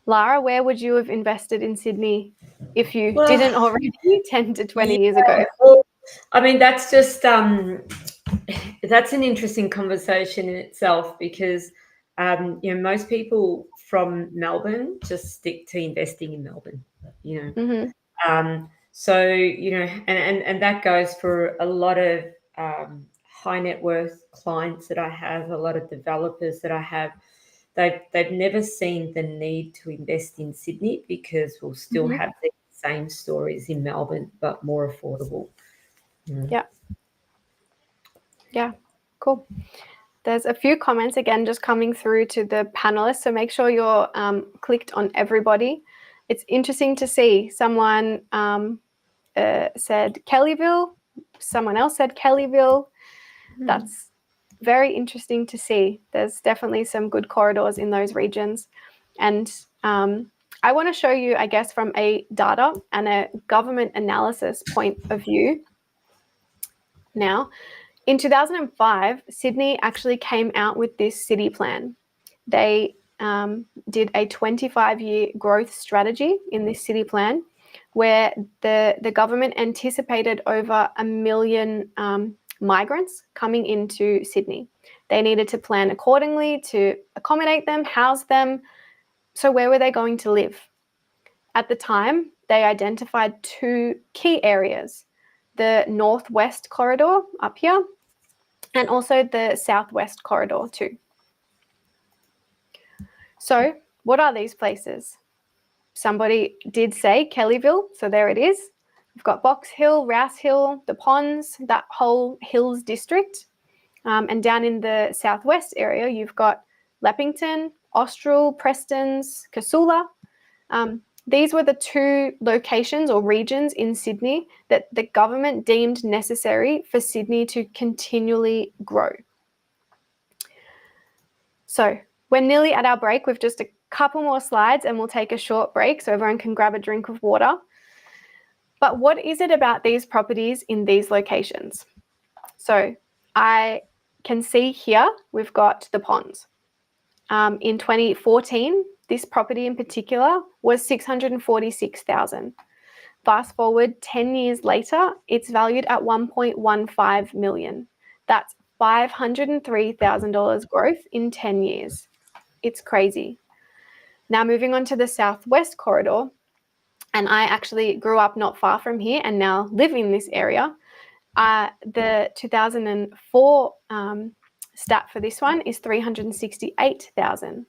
Lara, where would you have invested in Sydney if you didn't already 10 to 20 years ago? I mean, that's just that's an interesting conversation in itself because most people from Melbourne just stick to investing in Melbourne. So and that goes for a lot of high net worth clients that I have, a lot of developers that I have. They've never seen the need to invest in Sydney because we'll still have the same stories in Melbourne, but more affordable. Yeah, cool. There's a few comments again just coming through to the panelists, so make sure you're clicked on everybody. It's interesting to see. Someone said Kellyville, someone else said Kellyville. That's very interesting to see. There's definitely some good corridors in those regions. And I want to show you, I guess, from a data and a government analysis point of view. Now, in 2005, Sydney actually came out with this city plan. They did a 25-year growth strategy in this city plan where the government anticipated over 1 million migrants coming into Sydney. They needed to plan accordingly to accommodate them, house them. So where were they going to live? At the time, they identified 2 key areas, the northwest corridor up here, and also the southwest corridor too. So what are these places? Somebody did say Kellyville, so there it is. We've got Box Hill, Rouse Hill, the Ponds, that whole Hills district. And down in the southwest area, you've got Leppington, Austral, Prestons, Casula. These were the 2 locations or regions in Sydney that the government deemed necessary for Sydney to continually grow. So we're nearly at our break. We've just a couple more slides and we'll take a short break so everyone can grab a drink of water. But what is it about these properties in these locations? So I can see here we've got the Ponds. In 2014, this property in particular was $646,000. Fast forward 10 years later, it's valued at $1.15 million. That's $503,000 growth in 10 years. It's crazy. Now moving on to the southwest corridor, and I actually grew up not far from here and now live in this area. The 2004 stat for this one is $368,000.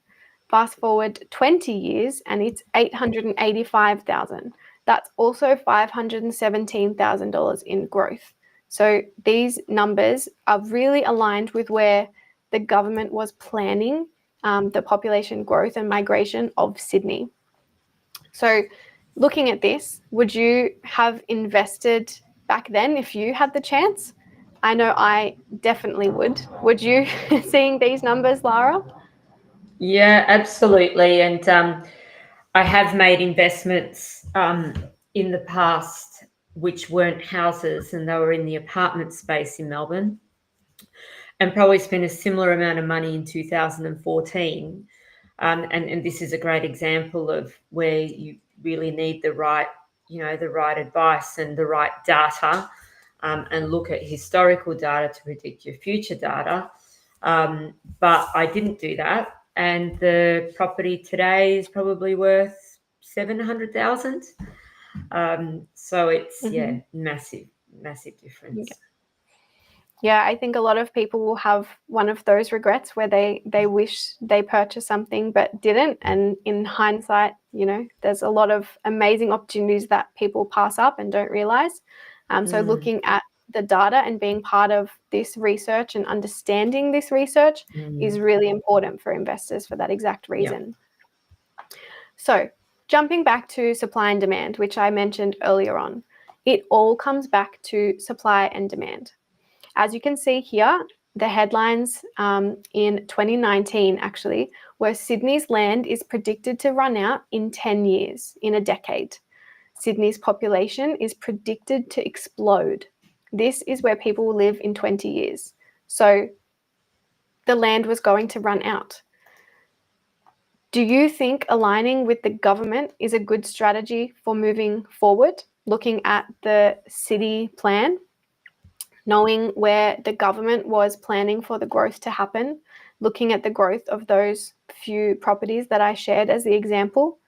Fast forward 20 years and it's $885,000. That's also $517,000 in growth. So these numbers are really aligned with where the government was planning the population growth and migration of Sydney. So looking at this, would you have invested back then if you had the chance? I know I definitely would. Would you, seeing these numbers, Lara? Yeah, absolutely. And I have made investments in the past which weren't houses, and they were in the apartment space in Melbourne, and probably spent a similar amount of money in 2014. And this is a great example of where you really need the right, the right advice and the right data, and look at historical data to predict your future data. But I didn't do that, and the property today is probably worth 700,000. So it's massive, massive difference. Yeah, I think a lot of people will have one of those regrets where they wish they purchased something but didn't. And in hindsight, there's a lot of amazing opportunities that people pass up and don't realize. So looking at the data and being part of this research and understanding this research is really important for investors for that exact reason. So jumping back to supply and demand, which I mentioned earlier on, it all comes back to supply and demand. As you can see here, the headlines in 2019 actually were Sydney's land is predicted to run out in 10 years, in a decade. Sydney's population is predicted to explode. This is where people will live in 20 years. So the land was going to run out. Do you think aligning with the government is a good strategy for moving forward, looking at the city plan? Knowing where the government was planning for the growth to happen, looking at the growth of those few properties that I shared as the example,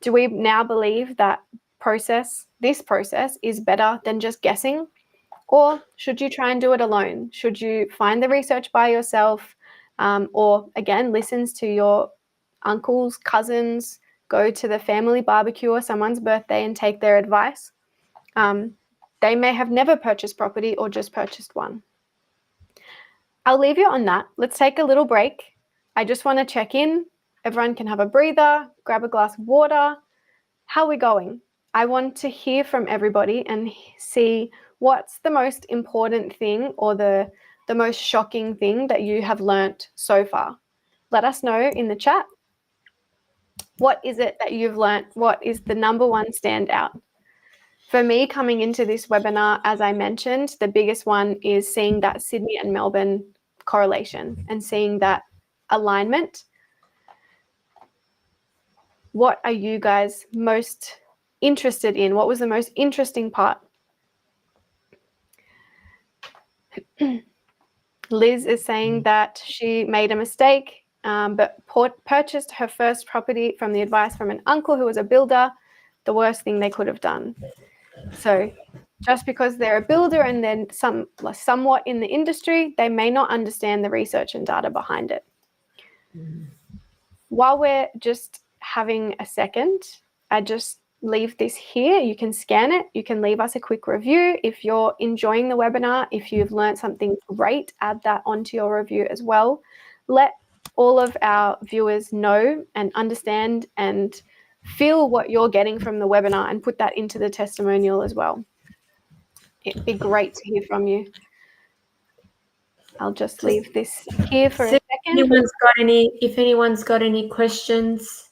do we now believe that this process is better than just guessing? Or should you try and do it alone? Should you find the research by yourself, or again, listens to your uncles, cousins, go to the family barbecue or someone's birthday and take their advice? They may have never purchased property or just purchased one. I'll leave you on that. Let's take a little break. I just want to check in. Everyone can have a breather, grab a glass of water. How are we going? I want to hear from everybody and see what's the most important thing or the most shocking thing that you have learnt so far. Let us know in the chat. What is it that you've learnt? What is the number one standout? For me, coming into this webinar, as I mentioned, the biggest one is seeing that Sydney and Melbourne correlation and seeing that alignment. What are you guys most interested in? What was the most interesting part? Liz is saying that she made a mistake, but purchased her first property from the advice from an uncle who was a builder. The worst thing they could have done. So just because they're a builder and then somewhat in the industry, they may not understand the research and data behind it. While we're just having a second, I just leave this here. You can scan it. You can leave us a quick review. If you're enjoying the webinar, if you've learned something great, add that onto your review as well. Let all of our viewers know and understand and feel what you're getting from the webinar and put that into the testimonial as well. It'd be great to hear from you. I'll just leave this here for a second. If anyone's got any questions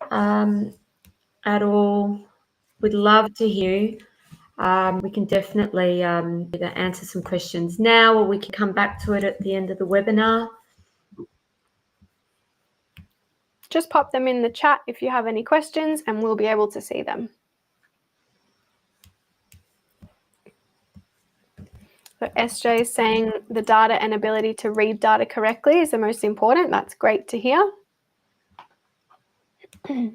at all, we'd love to hear. We can definitely either answer some questions now, or we can come back to it at the end of the webinar. Just pop them in the chat if you have any questions and we'll be able to see them. So SJ is saying the data and ability to read data correctly is the most important. That's great to hear. All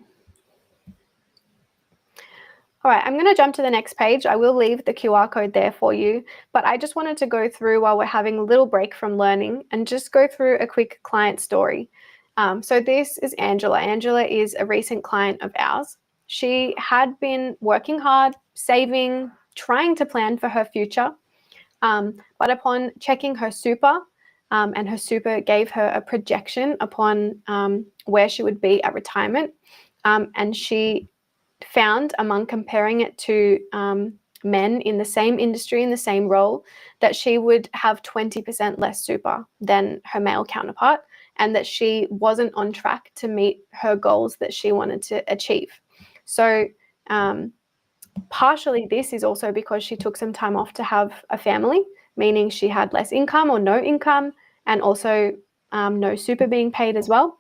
right, I'm going to jump to the next page. I will leave the QR code there for you, but I just wanted to go through while we're having a little break from learning and just go through a quick client story. So this is Angela. Angela is a recent client of ours. She had been working hard, saving, trying to plan for her future, but upon checking her super, and her super gave her a projection upon where she would be at retirement, and she found, among comparing it to men in the same industry, in the same role, that she would have 20% less super than her male counterpart. and that she wasn't on track to meet her goals that she wanted to achieve. So partially this is also because she took some time off to have a family, meaning she had less income or no income, and also no super being paid as well.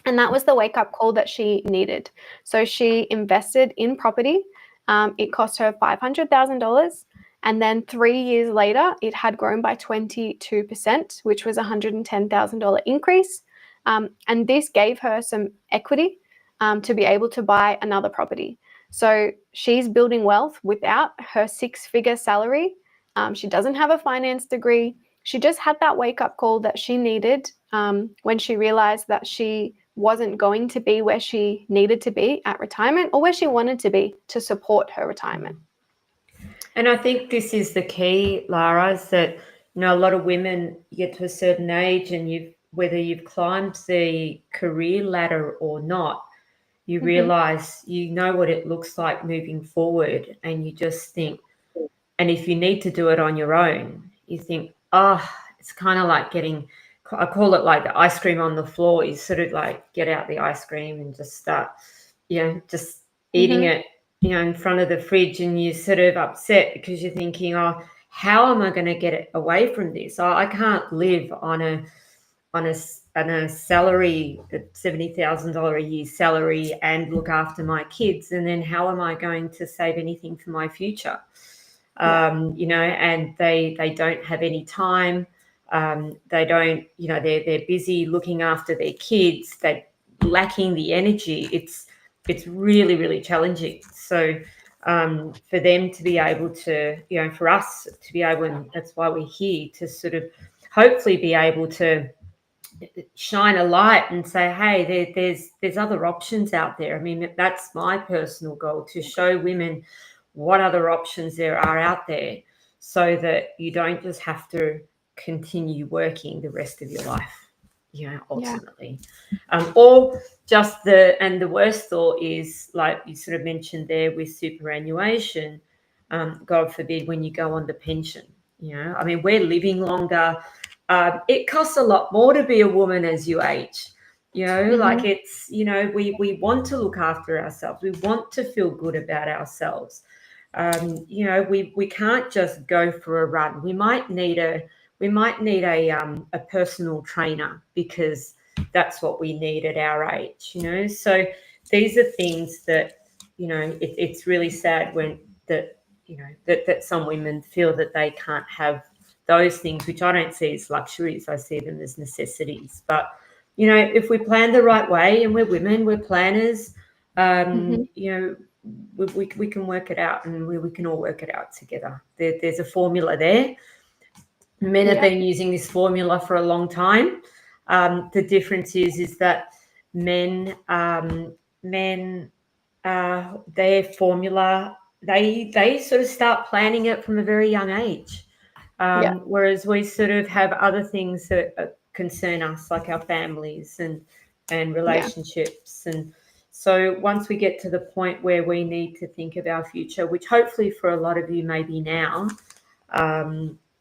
And that was the wake-up call that she needed. So she invested in property. It cost her $500,000. And then 3 years later, it had grown by 22%, which was a $110,000 increase. And this gave her some equity to be able to buy another property. So she's building wealth without her six-figure salary. She doesn't have a finance degree. She just had that wake-up call that she needed when she realized that she wasn't going to be where she needed to be at retirement or where she wanted to be to support her retirement. And I think this is the key, Lara, is that, a lot of women, you get to a certain age and whether you've climbed the career ladder or not, you realize you know what it looks like moving forward, and you just think, and if you need to do it on your own, you think, it's kind of like I call it like the ice cream on the floor. You sort of like get out the ice cream and just start, just eating it, in front of the fridge, and you're sort of upset because you're thinking, how am I going to get it away from this? I can't live on a salary, $70,000 a year salary, and look after my kids. And then how am I going to save anything for my future? And they don't have any time. They don't, they're busy looking after their kids. They're lacking the energy. It's really, really challenging. So for them to be able to, for us to be able, and that's why we're here, to sort of hopefully be able to shine a light and say, hey, there's other options out there. I mean, that's my personal goal, to show women what other options there are out there, so that you don't just have to continue working the rest of your life, ultimately. Or just the worst thought is, like you sort of mentioned there with superannuation, God forbid, when you go on the pension. I mean, we're living longer. It costs a lot more to be a woman as you age. Like it's, we want to look after ourselves. We want to feel good about ourselves. We can't just go for a run. We might need a personal trainer, because that's what we need at our age. So these are things that, it's really sad that some women feel that they can't have those things, which I don't see as luxuries. I see them as necessities. But if we plan the right way, and we're women, we're planners, we can work it out, and we can all work it out together. There's a formula there. Men have been using this formula for a long time. The difference is that men, their formula, they sort of start planning it from a very young age. Whereas we sort of have other things that concern us, like our families and relationships. And so once we get to the point where we need to think of our future, which hopefully for a lot of you may be now,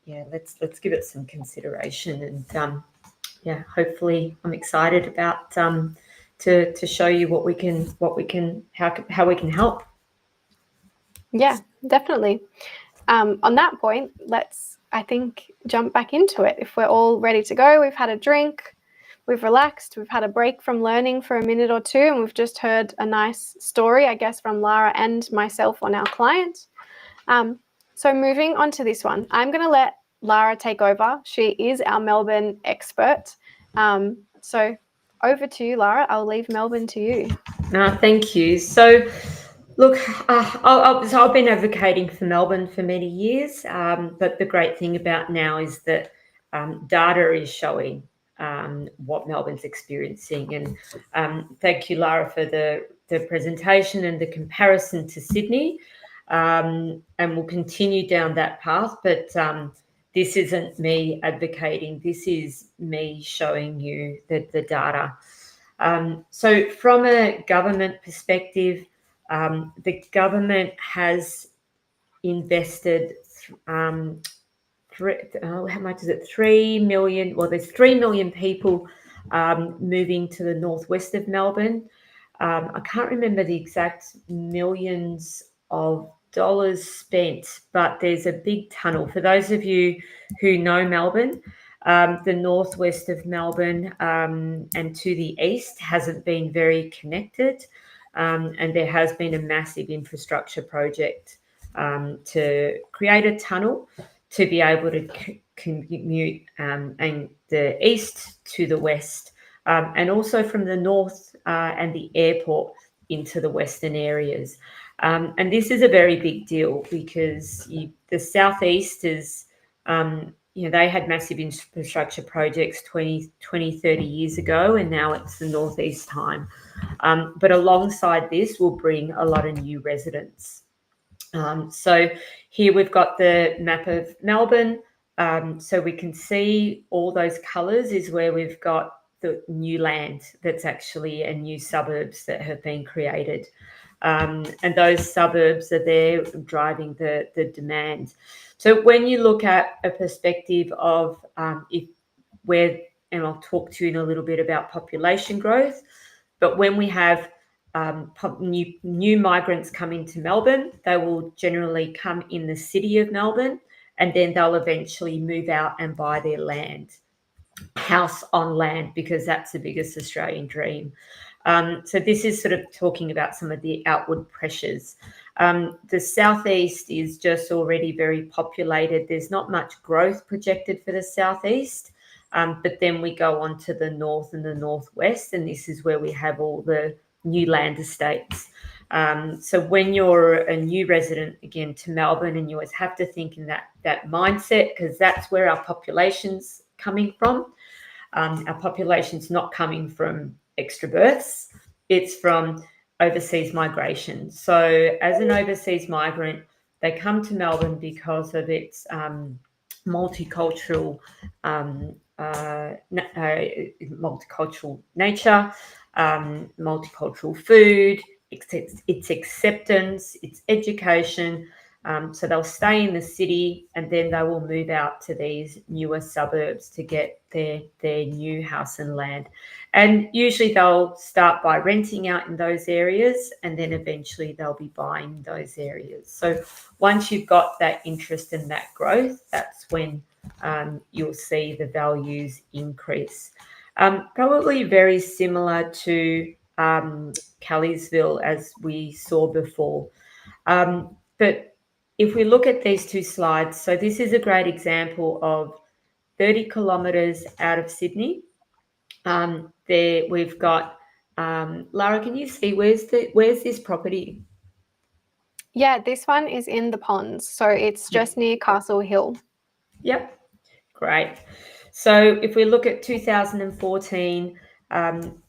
let's give it some consideration. And hopefully I'm excited about to show you how we can help. Yeah, definitely. On that point, let's, I think, jump back into it. If we're all ready to go, we've had a drink, we've relaxed, we've had a break from learning for a minute or two, and we've just heard a nice story, I guess, from Lara and myself on our client. So moving on to this one, I'm going to let Lara take over. She is our Melbourne expert. So over to you, Lara. I'll leave Melbourne to you. Thank you. So look, I've been advocating for Melbourne for many years, but the great thing about now is that data is showing what Melbourne's experiencing. And thank you, Lara, for the presentation and the comparison to Sydney. And we'll continue down that path. But this isn't me advocating. This is me showing you the data. So from a government perspective, the government has invested how much is it? 3 million. Well, there's 3 million people moving to the northwest of Melbourne. I can't remember the exact millions of dollars spent, but there's a big tunnel. For those of you who know Melbourne, the northwest of Melbourne and to the east hasn't been very connected, and there has been a massive infrastructure project to create a tunnel to be able to commute and the east to the west, and also from the north and the airport into the western areas. And this is a very big deal because the southeast is, they had massive infrastructure projects 20, 30 years ago, and now it's the northeast time. But alongside this will bring a lot of new residents. So here we've got the map of Melbourne. So we can see all those colours is where we've got the new land that's actually a new suburbs that have been created. And those suburbs are there driving the demand. So when you look at a perspective of and I'll talk to you in a little bit about population growth, but when we have new migrants come into Melbourne, they will generally come in the city of Melbourne, and then they'll eventually move out and buy their land, house on land, because that's the biggest Australian dream. So this is sort of talking about some of the outward pressures. The southeast is just already very populated. There's not much growth projected for the southeast, but then we go on to the north and the northwest, and this is where we have all the new land estates. So when you're a new resident, again, to Melbourne, and you always have to think in that mindset, because that's where our population's coming from. Our population's not coming from extra births, it's from overseas migration. So as an overseas migrant, they come to Melbourne because of its multicultural nature, multicultural food, its acceptance, its education. So they'll stay in the city, and then they will move out to these newer suburbs to get their new house and land. And usually they'll start by renting out in those areas, and then eventually they'll be buying those areas. So once you've got that interest in that growth, that's when you'll see the values increase. Probably very similar to Kellysville, as we saw before. But if we look at these two slides, so this is a great example of 30 kilometres out of Sydney. There we've got, Lara, can you see where's this property? Yeah, this one is in the Ponds. So it's just near Castle Hill. Yep, great. So if we look at 2014,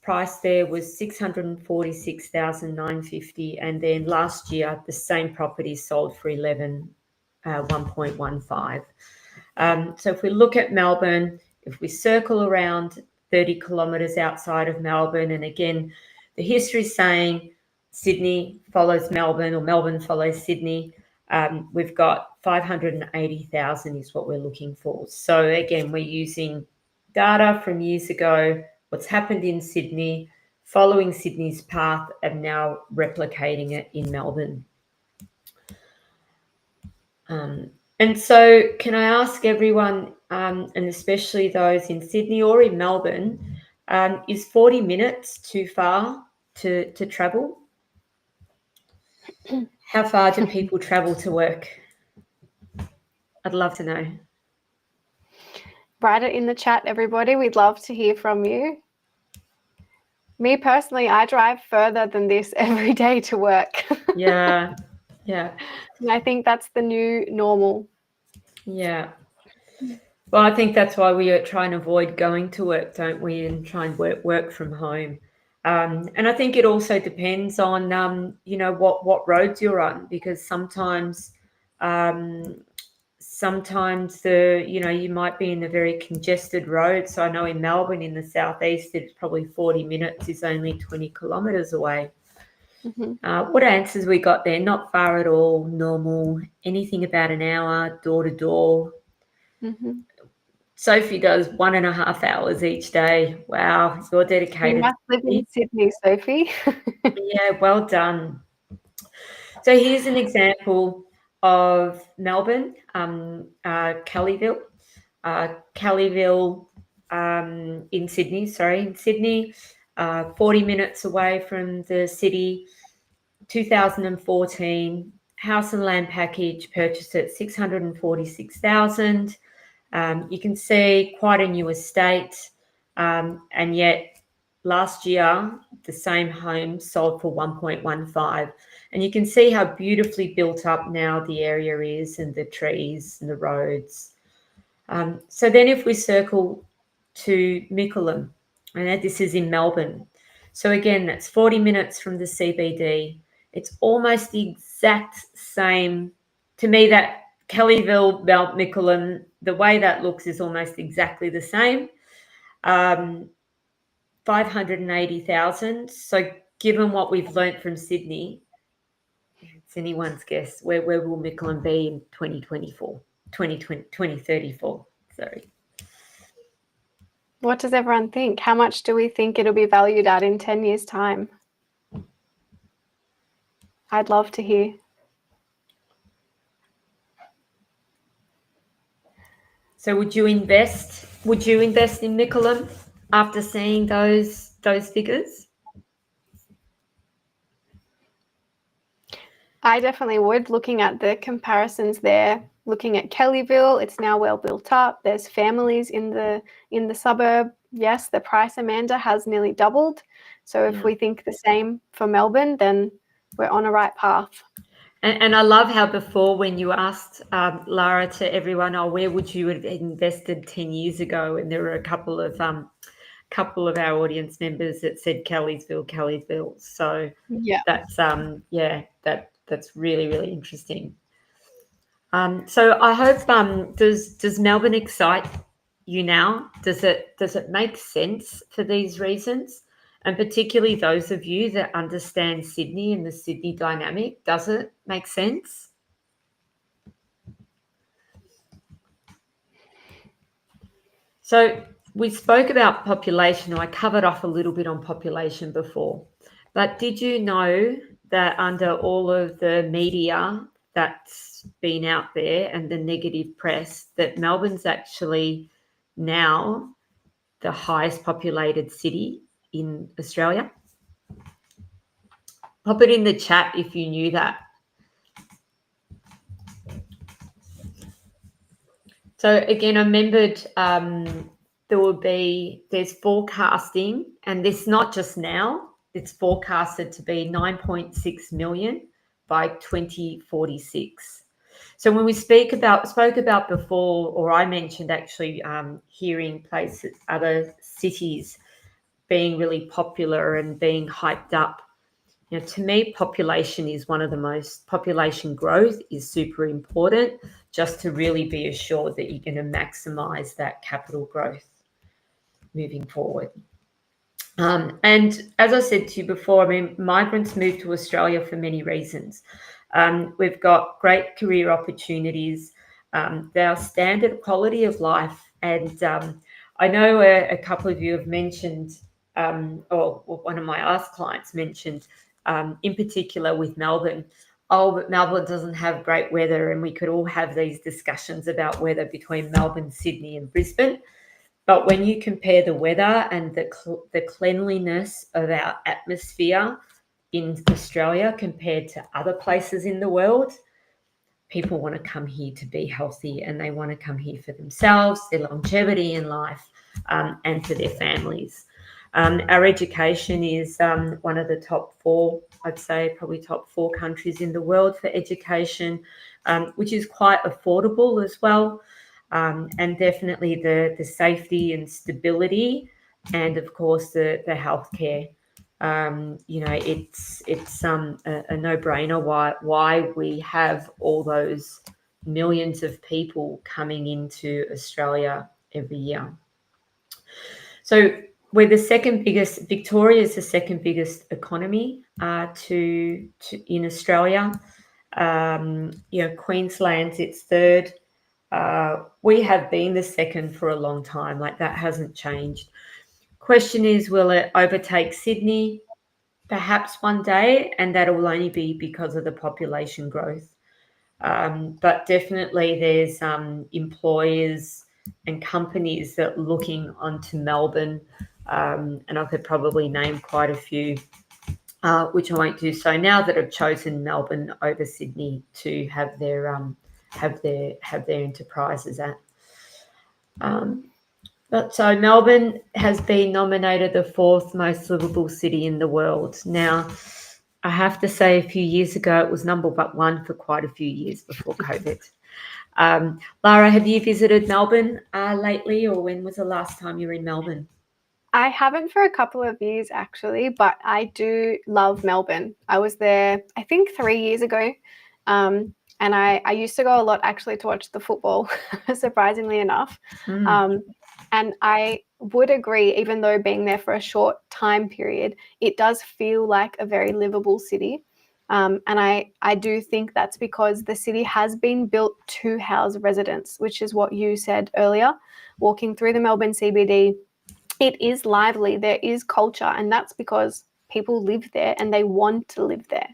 price there was $646,950, and then last year the same property sold for 1.15. So if we look at Melbourne, if we circle around 30 kilometres outside of Melbourne, and again, the history is saying Sydney follows Melbourne, or Melbourne follows Sydney. We've got 580,000 is what we're looking for. So again, we're using data from years ago, what's happened in Sydney, following Sydney's path, and now replicating it in Melbourne. And so can I ask everyone, and especially those in Sydney or in Melbourne, is 40 minutes too far to travel? How far do people travel to work? I'd love to know. Write it in the chat, everybody. We'd love to hear from you. Me personally, I drive further than this every day to work. Yeah. And I think that's the new normal. Yeah. Well, I think that's why we try and avoid going to work, don't we, and try and work from home. And I think it also depends on, what roads you're on, because sometimes you might be in a very congested road. So I know in Melbourne, in the southeast, it's probably 40 minutes is only 20 kilometres away. Mm-hmm. What answers we got there? Not far at all, normal, anything about an hour, door to door. Mm-hmm. Sophie does 1.5 hours each day. Wow, you're You dedicated. must live in Sydney, Sophie. Yeah, well done. So here's an example of Melbourne, Kellyville. Kellyville in Sydney, 40 minutes away from the city, 2014, house and land package purchased at 646,000. You can see quite a new estate, and yet last year the same home sold for 1.15, and you can see how beautifully built up now the area is, and the trees and the roads. So then if we circle to Mickleham, and this is in Melbourne. So again, that's 40 minutes from the CBD. It's almost the exact same. To me, that Kellyville, Mount Mickleham, the way that looks is almost exactly the same. 580,000. So given what we've learnt from Sydney, it's anyone's guess. Where will Mickleham be in 2034? Sorry. What does everyone think? How much do we think it'll be valued at in 10 years' time? I'd love to hear. So would you invest in Mickleham after seeing those figures? I definitely would, looking at the comparisons there. Looking at Kellyville, it's now well built up. There's families in the suburb. Yes, the price, Amanda, has nearly doubled. So if we think the same for Melbourne, then we're on a right path. And I love how before, when you asked Lara, to everyone, oh, where would you have invested 10 years ago? And there were a couple of our audience members that said Kellysville. So yeah, that's really, really interesting. So I hope does Melbourne excite you now? Does it make sense for these reasons? And particularly those of you that understand Sydney and the Sydney dynamic, does it make sense? So we spoke about population. I covered off a little bit on population before, but did you know that under all of the media that's been out there and the negative press, that Melbourne's actually now the highest populated city in Australia? Pop it in the chat if you knew that. So again, I remembered there's forecasting, and this not just now, it's forecasted to be 9.6 million by 2046. So when we spoke about before, or I mentioned actually hearing places, other cities being really popular and being hyped up. You know, to me, population growth is super important, just to really be assured that you're going to maximize that capital growth moving forward. And as I said to you before, I mean, migrants move to Australia for many reasons. We've got great career opportunities, their standard quality of life. And I know a couple of you have mentioned, or one of my Ask clients mentioned, in particular with Melbourne, but Melbourne doesn't have great weather, and we could all have these discussions about weather between Melbourne, Sydney and Brisbane. But when you compare the weather and the cleanliness of our atmosphere in Australia compared to other places in the world, people want to come here to be healthy, and they want to come here for themselves, their longevity in life, and for their families. Our education is one of the top 4, I'd say probably top 4 countries in the world for education, which is quite affordable as well. And definitely the safety and stability, and of course the healthcare. You know, it's a no-brainer why we have all those millions of people coming into Australia every year. So we're the second biggest. Victoria is the second biggest economy in Australia. You know, Queensland's its third. We have been the second for a long time. Like, that hasn't changed. Question is, will it overtake Sydney? Perhaps one day, and that will only be because of the population growth. But definitely there's employers and companies that are looking onto Melbourne, and I could probably name quite a few, which I won't do so now, that have chosen Melbourne over Sydney to have their enterprises at. But so Melbourne has been nominated the 4th most livable city in the world. Now, I have to say, a few years ago, it was number one for quite a few years before COVID. Lara, have you visited Melbourne lately, or when was the last time you were in Melbourne? I haven't for a couple of years actually, but I do love Melbourne. I was there, I think 3 years ago. And I used to go a lot actually to watch the football, surprisingly enough. And I would agree, even though being there for a short time period, it does feel like a very livable city. And I do think that's because the city has been built to house residents, which is what you said earlier. Walking through the Melbourne CBD, it is lively, there is culture, and that's because people live there and they want to live there.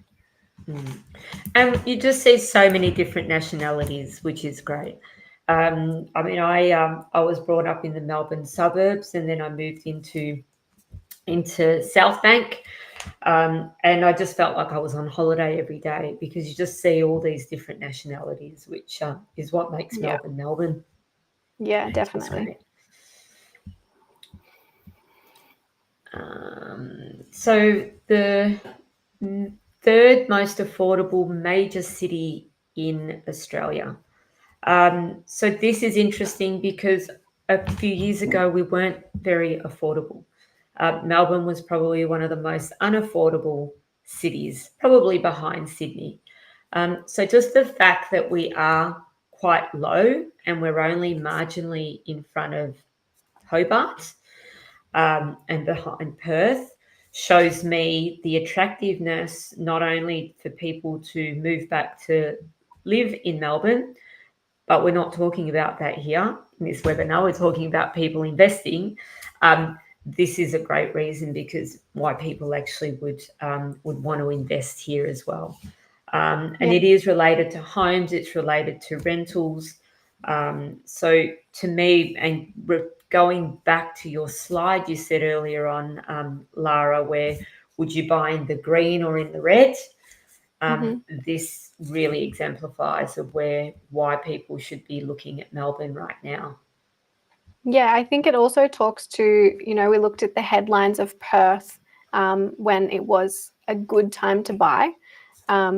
And you just see so many different nationalities, which is great. I mean, I was brought up in the Melbourne suburbs, and then I moved into South Bank, and I just felt like I was on holiday every day, because you just see all these different nationalities, which is what makes Melbourne Melbourne. Yeah, definitely. So the third most affordable major city in Australia. So this is interesting because a few years ago we weren't very affordable. Melbourne was probably one of the most unaffordable cities, probably behind Sydney. So just the fact that we are quite low and we're only marginally in front of Hobart and behind Perth shows me the attractiveness, not only for people to move back to live in Melbourne, but we're not talking about that here in this webinar. We're talking about people investing. This is a great reason because why people actually would want to invest here as well. And it is related to homes, it's related to rentals. So to me, and going back to your slide you said earlier on, Lara, where would you buy in the green or in the red? This really exemplifies of why people should be looking at Melbourne right now. Yeah, I think it also talks to, we looked at the headlines of Perth when it was a good time to buy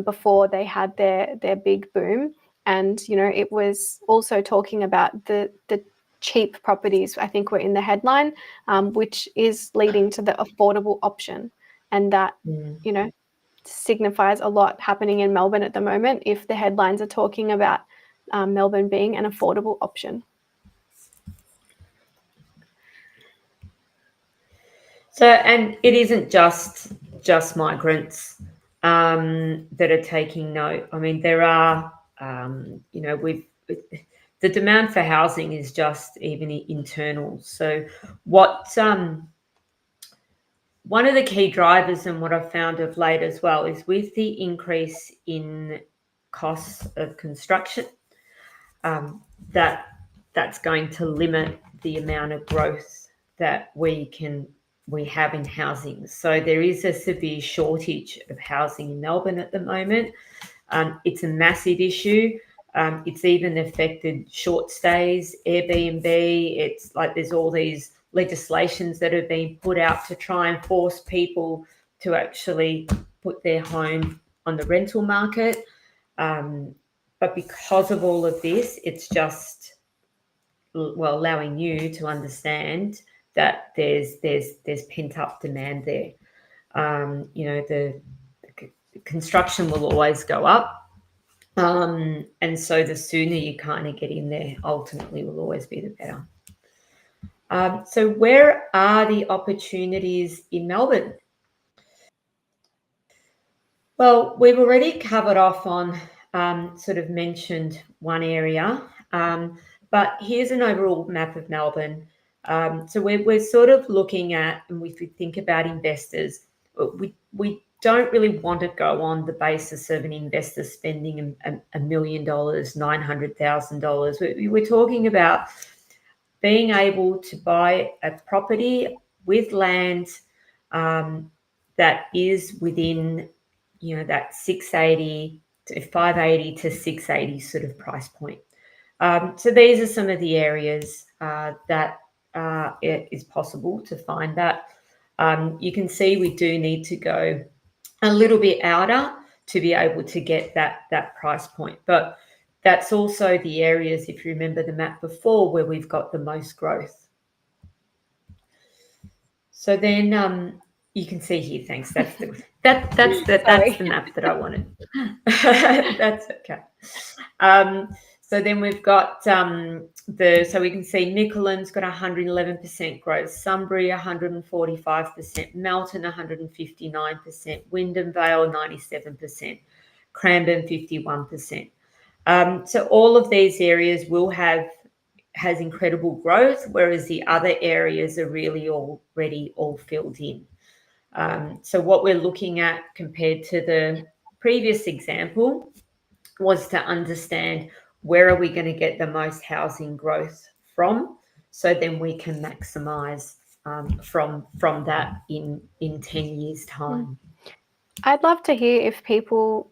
before they had their big boom. And, it was also talking about the cheap properties, I think were in the headline, which is leading to the affordable option. And that, signifies a lot happening in Melbourne at the moment if the headlines are talking about Melbourne being an affordable option. So, and it isn't just migrants that are taking note. I mean, there are, the demand for housing is just even internal. So, one of the key drivers, and what I've found of late as well, is with the increase in costs of construction, that's going to limit the amount of growth that we have in housing. So there is a severe shortage of housing in Melbourne at the moment. It's a massive issue. It's even affected short stays, Airbnb. It's like there's all these legislations that have been put out to try and force people to actually put their home on the rental market. But because of all of this, it's just, allowing you to understand that there's pent-up demand there. The construction will always go up. And so the sooner you kind of get in there, ultimately will always be the better. So where are the opportunities in Melbourne? Well, we've already covered off on, sort of mentioned one area, But here's an overall map of Melbourne. So we're sort of looking at, and if we think about investors, we don't really want to go on the basis of an investor spending $1 million, $900,000. We're talking about being able to buy a property with land that is within, that 680 to 580 to 680 sort of price point. So these are some of the areas that it is possible to find that. You can see we do need to go a little bit outer to be able to get that price point. But that's also the areas, if you remember the map before, where we've got the most growth. So then you can see here, thanks. That's the map that I wanted. That's okay. So then we've got so we can see Nicolan's got 111% growth, Sunbury 145%, Melton 159%, Wyndham Vale 97%, Cranbourne 51%. So all of these areas has incredible growth, whereas the other areas are really already all filled in. So what we're looking at compared to the previous example was to understand where are we going to get the most housing growth from, so then we can maximise from that in 10 years' time. I'd love to hear if people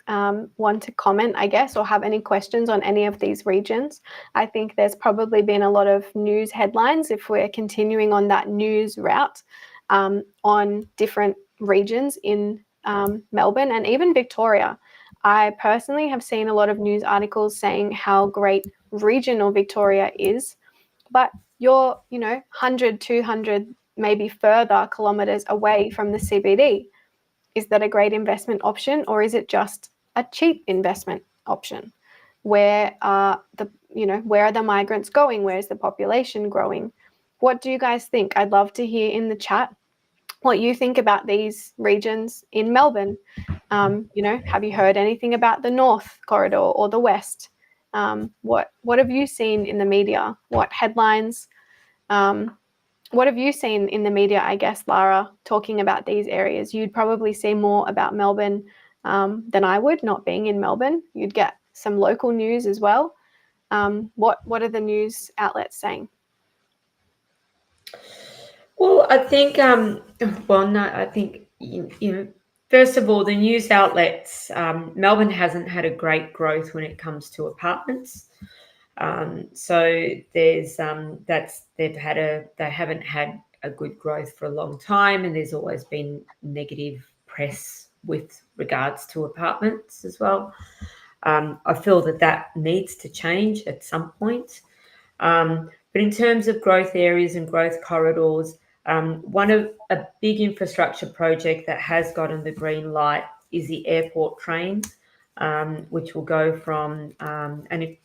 want to comment, I guess, or have any questions on any of these regions. I think there's probably been a lot of news headlines, if we're continuing on that news route, on different regions in Melbourne and even Victoria. I personally have seen a lot of news articles saying how great regional Victoria is, but you're, 100, 200, maybe further kilometres away from the CBD. Is that a great investment option, or is it just a cheap investment option? Where are the migrants going? Where's the population growing? What do you guys think? I'd love to hear in the chat what you think about these regions in Melbourne. Have you heard anything about the North Corridor or the West? What have you seen in the media? What headlines? What have you seen in the media, I guess, Lara, talking about these areas? You'd probably see more about Melbourne than I would, not being in Melbourne. You'd get some local news as well. What are the news outlets saying? Well, I think, first of all, the news outlets, Melbourne hasn't had a great growth when it comes to apartments. So there's they haven't had a good growth for a long time, and there's always been negative press with regards to apartments as well. I feel that needs to change at some point. But in terms of growth areas and growth corridors, a big infrastructure project that has gotten the green light is the airport train, which will go from, and if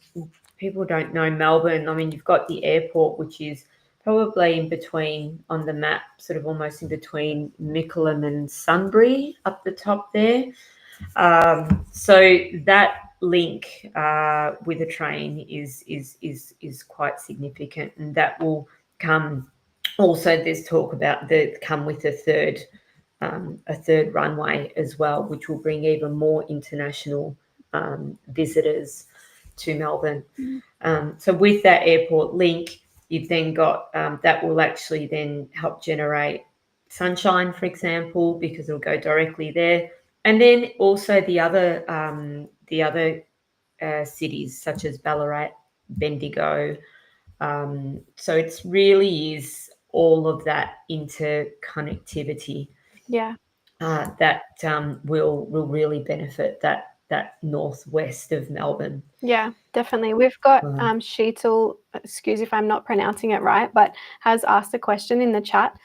people don't know Melbourne, I mean, you've got the airport, which is probably in between on the map, sort of almost in between Nicolan and Sunbury up the top there. So that link with a train is quite significant, and that will come. Also, there's talk about come with a third runway as well, which will bring even more international visitors to Melbourne. So with that airport link, you've then got that will actually then help generate sunshine, for example, because it'll go directly there. And then also the other cities such as Ballarat, Bendigo. So it's really is all of that interconnectivity. Yeah. That will really benefit that northwest of Melbourne. Yeah, definitely. We've got Sheetal, excuse if I'm not pronouncing it right, but has asked a question in the chat.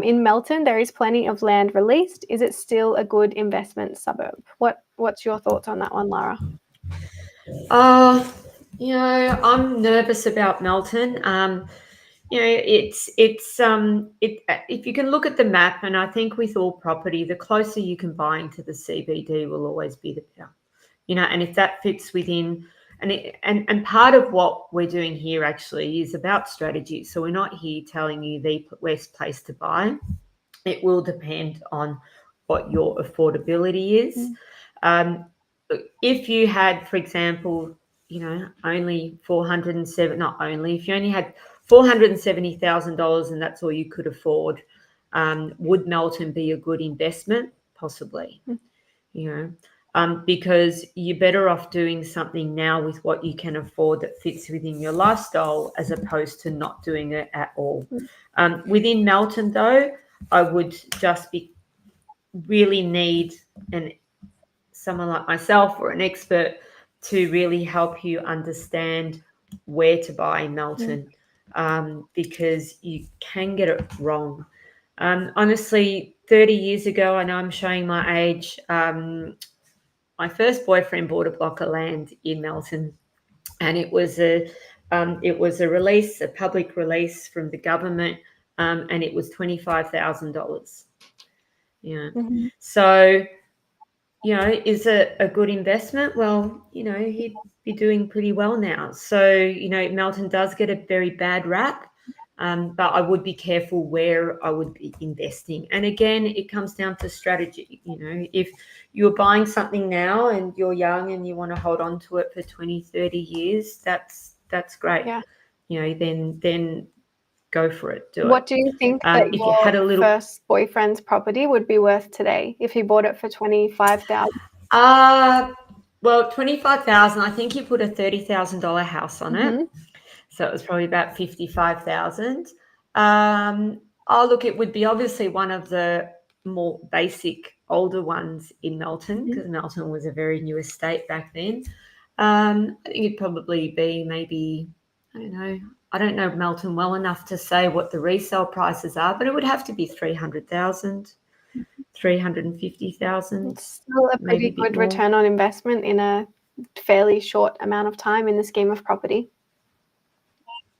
In Melton, there is plenty of land released. Is it still a good investment suburb? What's your thoughts on that one, Lara? I'm nervous about Melton. If you can look at the map, and I think with all property, the closer you can buy into the CBD will always be the better. And if that fits within and part of what we're doing here actually is about strategy. So we're not here telling you the best place to buy. It will depend on what your affordability is. If you had, for example, only if you only had $470,000 and that's all you could afford, would Melton be a good investment? Possibly, because you're better off doing something now with what you can afford that fits within your lifestyle as opposed to not doing it at all. Within Melton, though, I would just really need someone like myself or an expert to really help you understand where to buy in Melton, because you can get it wrong. Honestly, 30 years ago, I know I'm showing my age, my first boyfriend bought a block of land in Melton, and it was a release, a public release from the government, and it was $25,000. So, is it a good investment? Well, he'd be doing pretty well now. So, Melton does get a very bad rap, but I would be careful where I would be investing. And again, it comes down to strategy. If you're buying something now and you're young and you want to hold on to it for 20, 30 years, that's great. Yeah. Then go for it. What do you think that if your you had a little first boyfriend's property would be worth today if he bought it for $25,000? Well, $25,000. I think he put a $30,000 house on it, so it was probably about $55,000. Look, it would be obviously one of the more basic older ones in Melton, because Melton was a very new estate back then. I think it'd probably be maybe, I don't know Melton well enough to say what the resale prices are, but it would have to be 300,000, 350,000. It's still a pretty good return on investment in a fairly short amount of time in the scheme of property.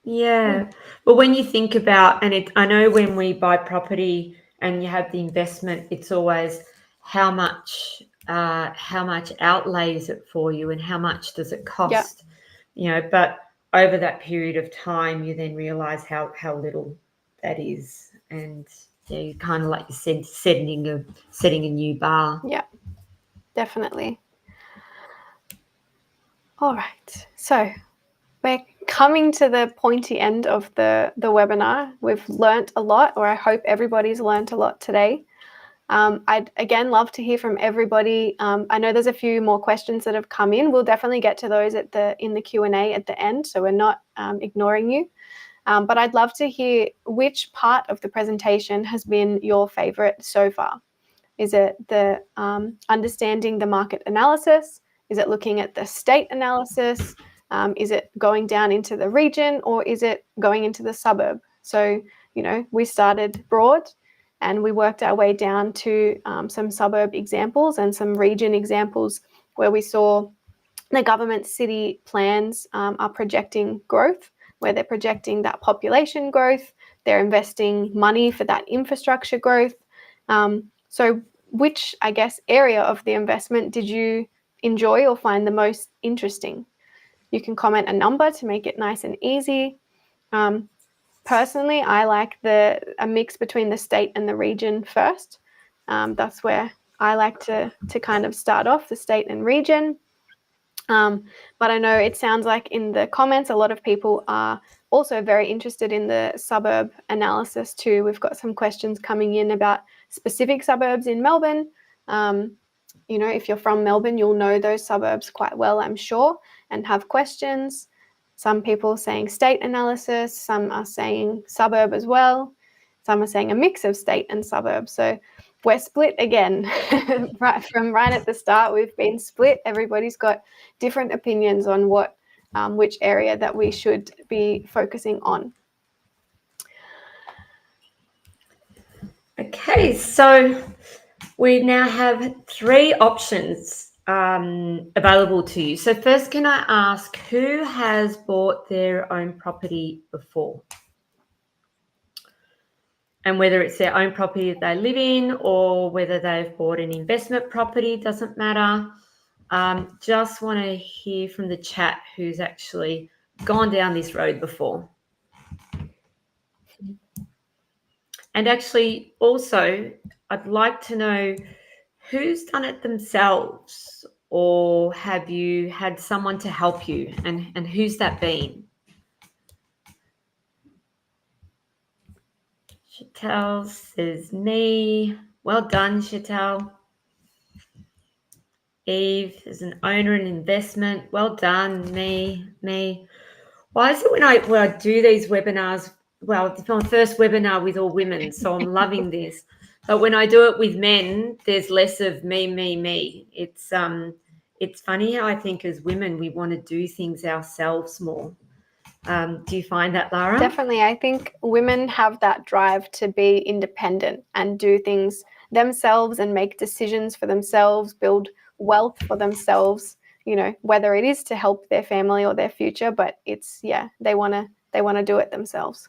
Yeah. But when you think about, I know when we buy property and you have the investment, it's always how much outlay is it for you and how much does it cost? But over that period of time, you then realize how little that is. And you kind of, like you said, setting a new bar. Yeah, definitely. All right. So we're coming to the pointy end of the webinar. We've learnt a lot, or I hope everybody's learnt a lot today. I'd again love to hear from everybody. I know there's a few more questions that have come in. We'll definitely get to those in the Q&A at the end, so we're not ignoring you. But I'd love to hear which part of the presentation has been your favorite so far. Is it the understanding the market analysis? Is it looking at the state analysis? Is it going down into the region, or is it going into the suburb? So, we started broad and we worked our way down to some suburb examples and some region examples where we saw the government city plans are projecting growth, where they're projecting that population growth, they're investing money for that infrastructure growth. So which, I guess, area of the investment did you enjoy or find the most interesting? You can comment a number to make it nice and easy. Personally, I like a mix between the state and the region first. That's where I like to kind of start off, the state and region. But I know it sounds like in the comments, a lot of people are also very interested in the suburb analysis too. We've got some questions coming in about specific suburbs in Melbourne. If you're from Melbourne, you'll know those suburbs quite well, I'm sure, and have questions. Some people are saying state analysis, some are saying suburb as well. Some are saying a mix of state and suburb. So we're split again. right at the start, we've been split. Everybody's got different opinions on which area that we should be focusing on. Okay, so we now have 3 options available to you. So first, can I ask who has bought their own property before? And whether it's their own property that they live in or whether they've bought an investment property, doesn't matter. Just want to hear from the chat who's actually gone down this road before. And actually, also, I'd like to know who's done it themselves, or have you had someone to help you, and who's that been? Chantel says me. Well done, Chantel. Eve is an owner and investment. Well done, me. Why is it when I do these webinars? Well, it's my first webinar with all women, so I'm loving this. But when I do it with men, there's less of me. It's funny how I think as women we want to do things ourselves more. Do you find that, Lara? Definitely. I think women have that drive to be independent and do things themselves and make decisions for themselves, build wealth for themselves, you know, whether it is to help their family or their future, but it's, yeah, they want to do it themselves.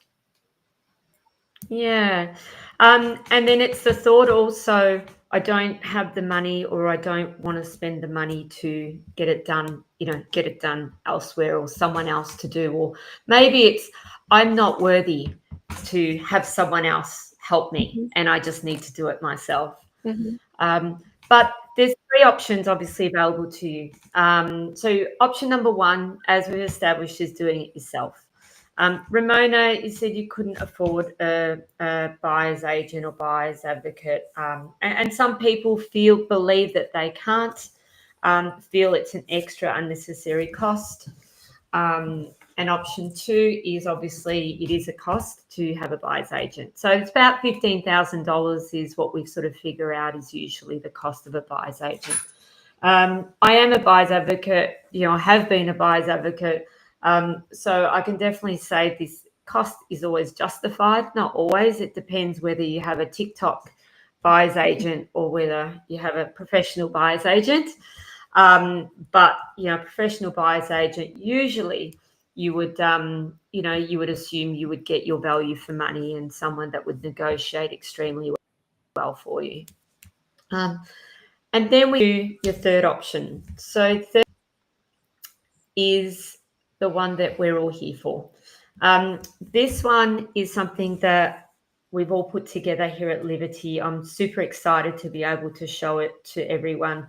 Yeah. And then it's the thought also, I don't have the money, or I don't want to spend the money to get it done, get it done elsewhere or someone else to do. Or maybe it's, I'm not worthy to have someone else help me and I just need to do it myself. But there's 3 options obviously available to you. So option number 1, as we've established, is doing it yourself. Ramona, you said you couldn't afford a buyer's agent or buyer's advocate, and some people believe that they can't, feel it's an extra unnecessary cost. And option 2 is obviously it is a cost to have a buyer's agent. So it's about $15,000 is what we sort of figure out is usually the cost of a buyer's agent. I am a buyer's advocate. I have been a buyer's advocate. So I can definitely say this cost is always justified. Not always. It depends whether you have a TikTok buyer's agent or whether you have a professional buyer's agent. But professional buyer's agent, usually you would you would assume you would get your value for money and someone that would negotiate extremely well for you. And then we do your third option. So third is the one that we're all here for. This one is something that we've all put together here at Liberty. I'm super excited to be able to show it to everyone.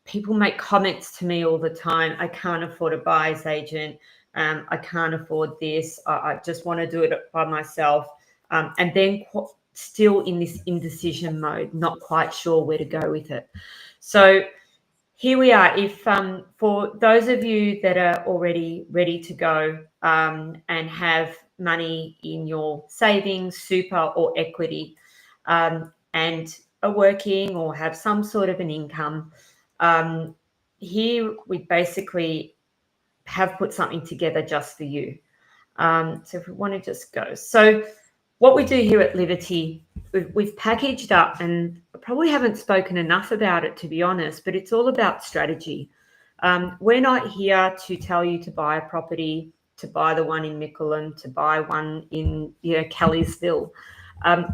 People make comments to me all the time. I can't afford a buyer's agent. I can't afford this. I just want to do it by myself. And then still in this indecision mode, not quite sure where to go with it. So here we are. If for those of you that are already ready to go and have money in your savings, super or equity, and are working or have some sort of an income, here we basically have put something together just for you. So if we want to just go. So what we do here at Liberty, we've packaged up, and I probably haven't spoken enough about it, to be honest, but it's all about strategy. We're not here to tell you to buy a property, to buy the one in Mickleham, to buy one in Kellysville.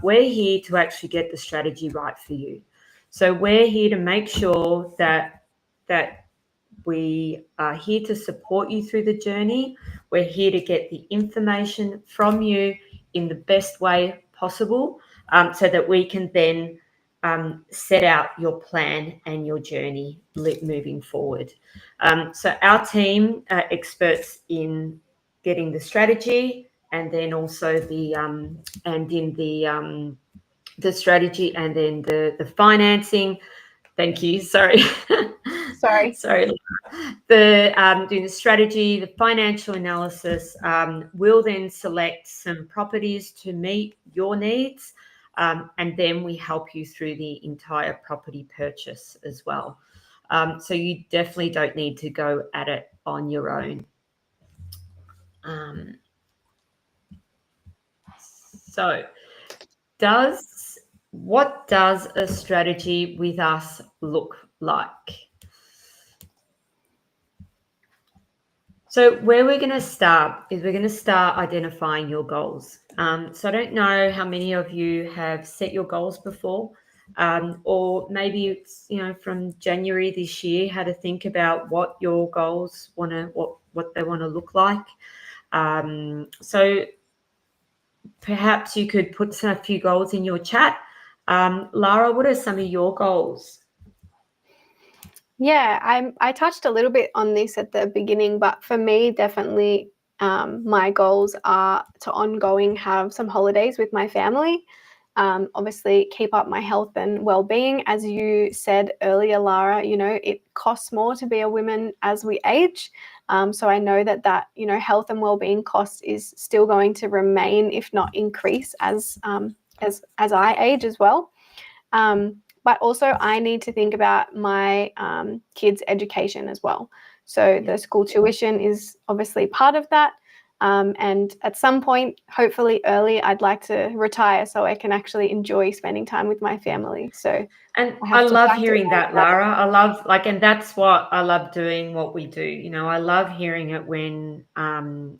We're here to actually get the strategy right for you. So we're here to make sure that we are here to support you through the journey. We're here to get the information from you in the best way possible, so that we can then set out your plan and your journey moving forward. So our team are experts in getting the strategy, and then also the strategy, and then the financing. Thank you. Sorry. Sorry. Doing the strategy, the financial analysis. We'll then select some properties to meet your needs, and then we help you through the entire property purchase as well. So you definitely don't need to go at it on your own. So what does a strategy with us look like? So where we're going to start is we're going to start identifying your goals. So I don't know how many of you have set your goals before. or maybe it's, from January this year, how to think about what your goals what they want to look like. So perhaps you could put a few goals in your chat. Lara, what are some of your goals? Yeah, I touched a little bit on this at the beginning, but for me, definitely my goals are to ongoing have some holidays with my family. Obviously, keep up my health and well-being. As you said earlier, Lara, it costs more to be a woman as we age. So I know that health and well-being cost is still going to remain, if not increase, as I age as well. But also I need to think about my kids' education as well. So the school tuition is obviously part of that. And at some point, hopefully early, I'd like to retire so I can actually enjoy spending time with my family. So, and I love hearing that, Lara. I love and that's what I love doing what we do. I love hearing it when, and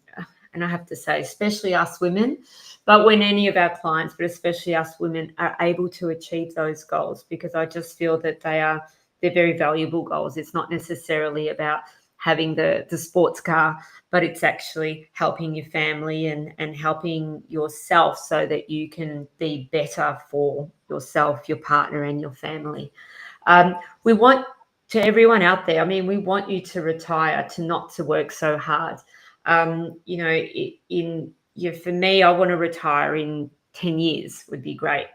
I have to say, especially us women, but when any of our clients, but especially us women, are able to achieve those goals, because I just feel that they're very valuable goals. It's not necessarily about having the sports car, but it's actually helping your family and helping yourself so that you can be better for yourself, your partner, and your family. We want, to everyone out there, we want you to retire, to not to work so hard. For me, I want to retire in 10 years would be great.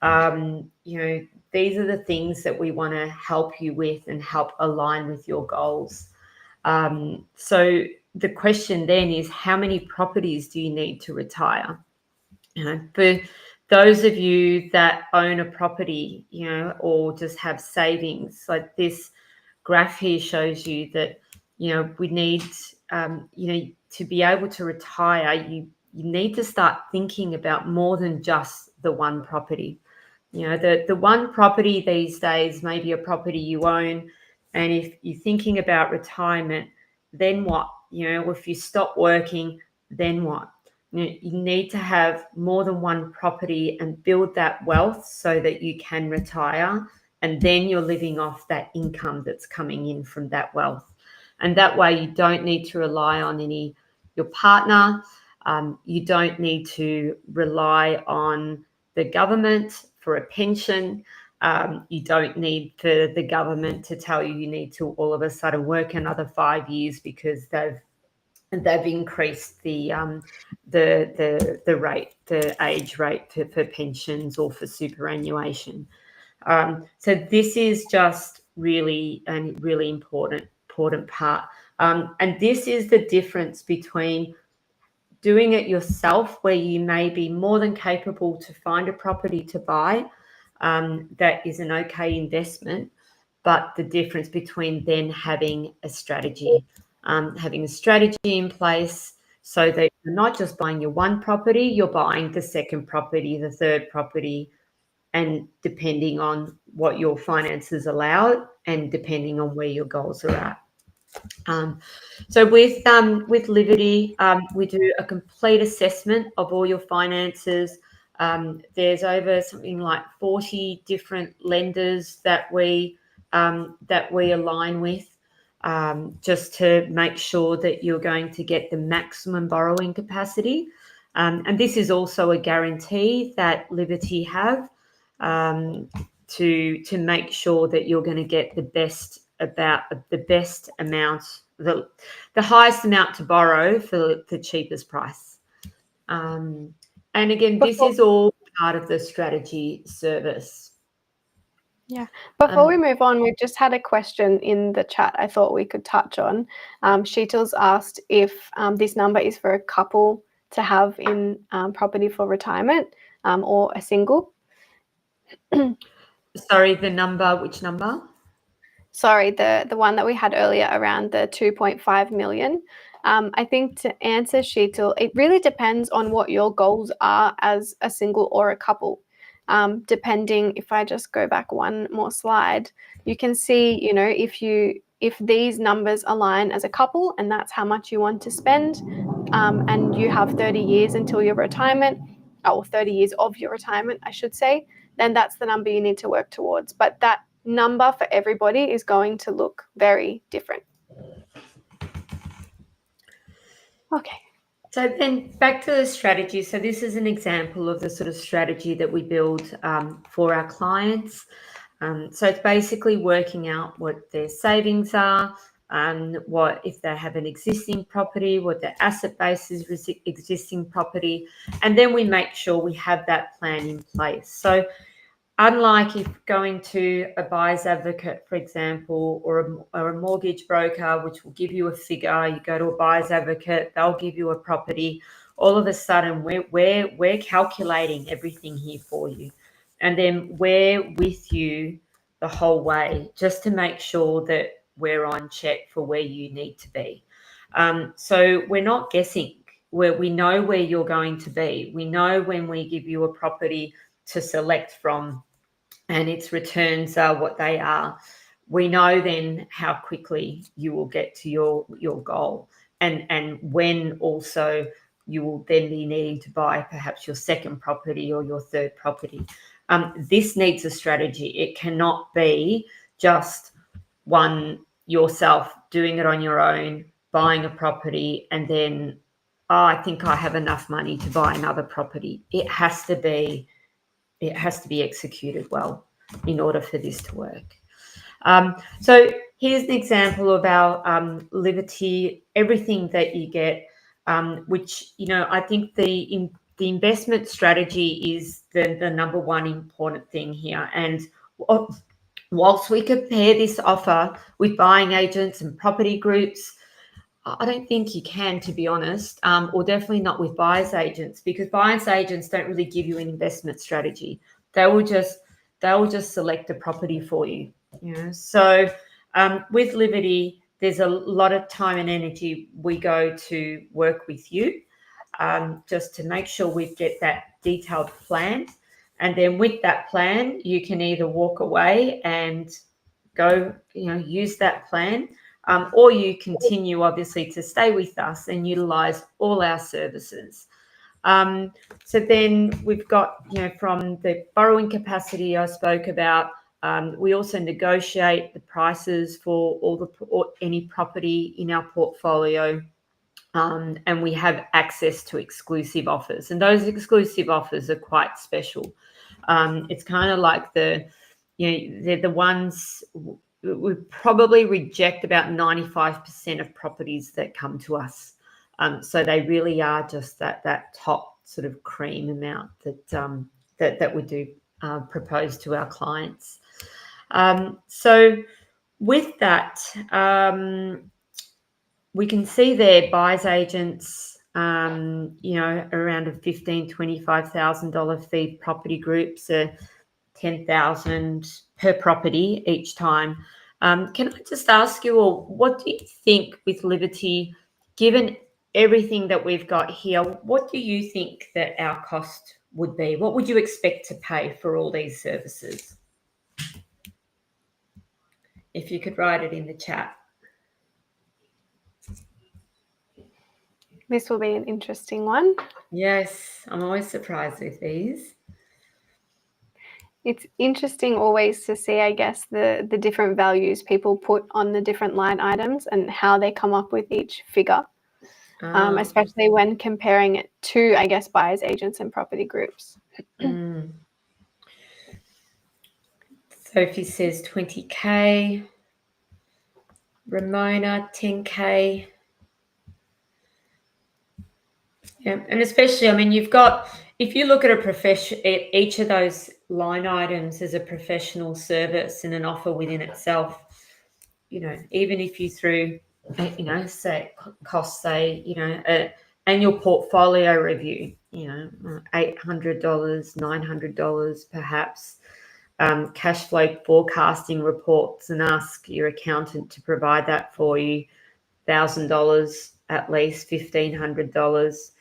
These are the things that we want to help you with and help align with your goals. So the question then is, how many properties do you need to retire? For those of you that own a property, or just have savings, like this graph here shows you that, we need, to be able to retire, you need to start thinking about more than just the one property. The one property these days may be a property you own. And if you're thinking about retirement, then what? If you stop working, then what? You need to have more than one property and build that wealth so that you can retire. And then you're living off that income that's coming in from that wealth. And that way you don't need to rely on your partner. You don't need to rely on the government for a pension. You don't need for the government to tell you need to all of a sudden work another 5 years because they've increased the rate, the age rate for pensions or for superannuation. So this is just really a really important part. And this is the difference between doing it yourself, where you may be more than capable to find a property to buy that is an okay investment, but the difference between then having a strategy in place so that you're not just buying your one property, you're buying the second property, the third property, and depending on what your finances allow and depending on where your goals are at. So with Liberty, we do a complete assessment of all your finances. There's over something like 40 different lenders that we align with, just to make sure that you're going to get the maximum borrowing capacity. And this is also a guarantee that Liberty have, to make sure that you're going to get the best amount, the highest amount to borrow for the cheapest price. And again, this is all part of the strategy service. Yeah. Before we move on, we've just had a question in the chat I thought we could touch on. Sheetal's asked if this number is for a couple to have in property for retirement, or a single. Sorry, the number, which number? Sorry, the one that we had earlier around the 2.5 million. I think to answer Sheetal, it really depends on what your goals are as a single or a couple. Depending, if I just go back one more slide, you can see, if these numbers align as a couple and that's how much you want to spend, and you have 30 years until your retirement, or 30 years of your retirement, I should say, then that's the number you need to work towards. But that number for everybody is going to look very different. Okay. So then back to the strategy. So this is an example of the sort of strategy that we build for our clients. So it's basically working out what their savings are, what if they have an existing property, what their asset base is with existing property, and then we make sure we have that plan in place. So unlike if going to a buyer's advocate, for example, or a mortgage broker, which will give you a figure, you go to a buyer's advocate, they'll give you a property. All of a sudden, we're calculating everything here for you, and then we're with you the whole way just to make sure that we're on check for where you need to be. So we're not guessing. We know where you're going to be. We know when we give you a property to select from and its returns are what they are, we know then how quickly you will get to your goal, and when also you will then be needing to buy perhaps your second property or your third property. This needs a strategy. It cannot be just one yourself doing it on your own, buying a property, and then, oh, I think I have enough money to buy another property. It has to be executed well in order for this to work. So here's an example of our Liberty, everything that you get, which, I think the investment strategy is the number one important thing here. And whilst we compare this offer with buying agents and property groups, I don't think you can, to be honest, or definitely not with buyer's agents, because buyer's agents don't really give you an investment strategy. They will just select a property for you. So with Liberty, there's a lot of time and energy we go to work with you, just to make sure we get that detailed plan. And then with that plan, you can either walk away and go, use that plan, or you continue obviously to stay with us and utilize all our services. So then we've got, from the borrowing capacity I spoke about, we also negotiate the prices for any property in our portfolio. And we have access to exclusive offers, and those exclusive offers are quite special. It's kind of like they're the ones we probably reject about 95% of properties that come to us. So they really are just that top sort of cream amount that we do propose to our clients. So with that, we can see there buyers agents, around a $15,000, $25,000 fee. Property groups are $10,000 per property each time. Can I just ask you all, what do you think with Liberty, given everything that we've got here, what do you think that our cost would be? What would you expect to pay for all these services? If you could write it in the chat. This will be an interesting one. Yes, I'm always surprised with these. It's interesting always to see, I guess, the different values people put on the different line items and how they come up with each figure, especially when comparing it to, I guess, buyers agents and property groups. Sophie says 20K. Ramona, 10K. Yeah, and especially, you've got, if you look at each of those line items as a professional service and an offer within itself, even if you threw, say costs, say, annual portfolio review, $800, $900 perhaps, cash flow forecasting reports, and ask your accountant to provide that for you, $1,000 at least, $1,500.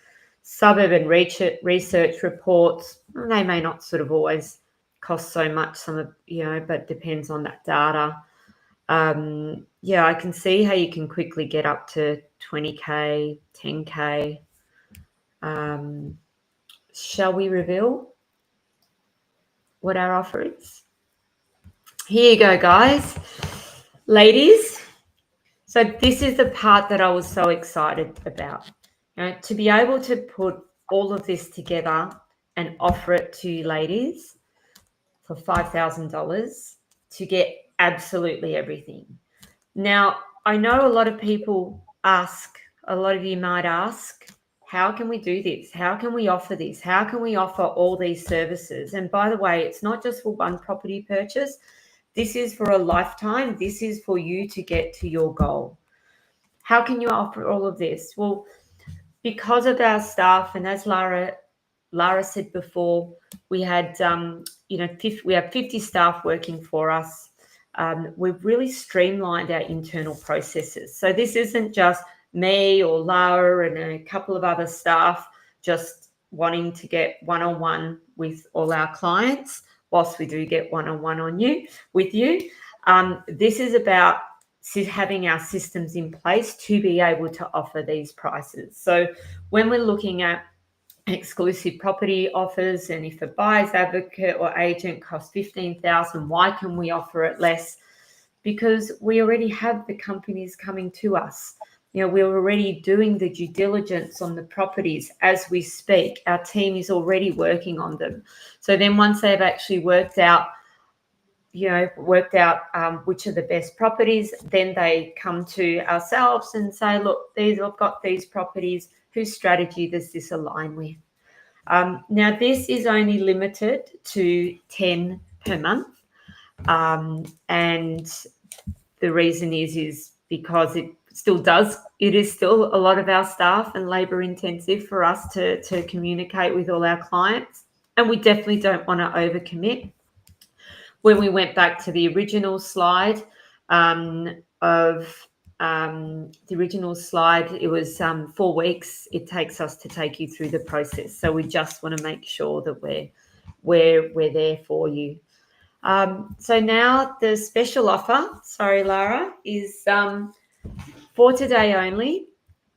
Suburban research reports, they may not sort of always cost so much, but depends on that data. I can see how you can quickly get up to 20K, 10K. Shall we reveal? what our offer is. Here you go, guys. Ladies, so this is the part that I was so excited about. You know, to be able to put all of this together and offer it to you ladies for $5,000 to get absolutely everything. Now, I know a lot of people ask, a lot of you might ask, how can we do this? How can we offer this? How can we offer all these services? And by the way, it's not just for one property purchase. This is for a lifetime. This is for you to get to your goal. How can you offer all of this? Well, because of our staff, and as Lara said before, we had, we have 50 staff working for us. We've really streamlined our internal processes. So this isn't just me or Lara and a couple of other staff just wanting to get one-on-one with all our clients, whilst we do get one-on-one with you. This is about having our systems in place to be able to offer these prices. So when we're looking at exclusive property offers, and if a buyer's advocate or agent costs $15,000, why can we offer it less? Because we already have the companies coming to us. You know, we're already doing the due diligence on the properties as we speak. Our team is already working on them. So then once they've actually worked out which are the best properties, then they come to ourselves and say, look, I've got these properties. Whose strategy does this align with? Now, this is only limited to 10 per month. And the reason is because it is still a lot of our staff and labor intensive for us to communicate with all our clients. And we definitely don't want to overcommit. When we went back to the original slide it was 4 weeks it takes us to take you through the process. So we just want to make sure that we're there for you. So now the special offer, sorry, Lara, is for today only.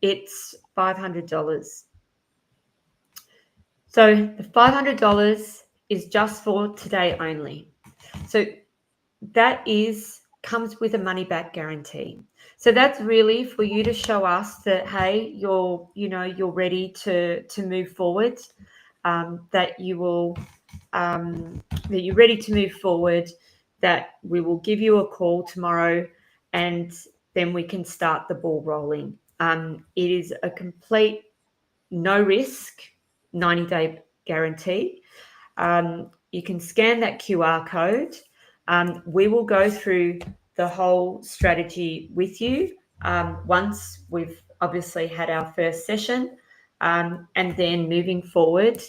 It's $500. So the $500 is just for today only. So that comes with a money back guarantee. So that's really for you to show us that, hey, you're ready to move forward, that you're ready to move forward, that we will give you a call tomorrow and then we can start the ball rolling. It is a complete no risk 90-day guarantee. You can scan that QR code. We will go through the whole strategy with you once we've obviously had our first session, and then moving forward,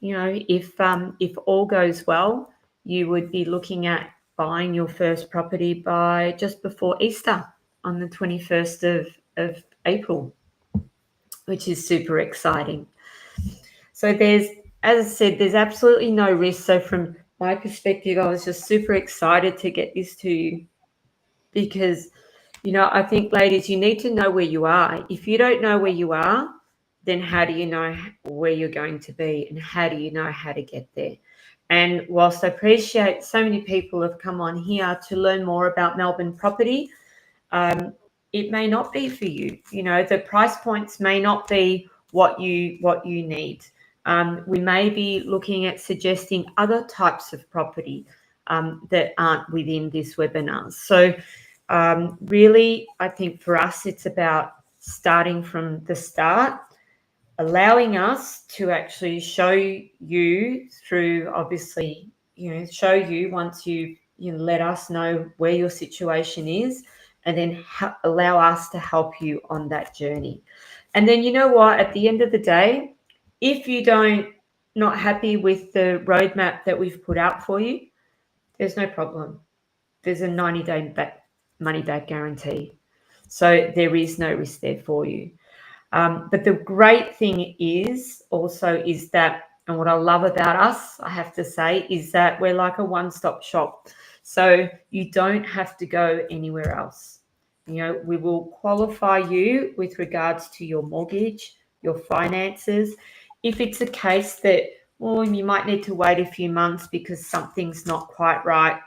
if all goes well, you would be looking at buying your first property by just before Easter on the 21st of April, which is super exciting. So as I said, there's absolutely no risk. So from my perspective, I was just super excited to get this to you because, I think, ladies, you need to know where you are. If you don't know where you are, then how do you know where you're going to be and how do you know how to get there? And whilst I appreciate so many people have come on here to learn more about Melbourne property, it may not be for you. The price points may not be what you need. We may be looking at suggesting other types of property that aren't within this webinar. So really, I think for us, it's about starting from the start, allowing us to actually show you through, obviously, show you once you let us know where your situation is, and then allow us to help you on that journey. And then, at the end of the day, if you not happy with the roadmap that we've put out for you, there's no problem. There's a 90-day money back guarantee. So there is no risk there for you. But the great thing is that, and what I love about us, I have to say, is that we're like a one-stop shop. So you don't have to go anywhere else. We will qualify you with regards to your mortgage, your finances. If it's a case that or you might need to wait a few months because something's not quite right,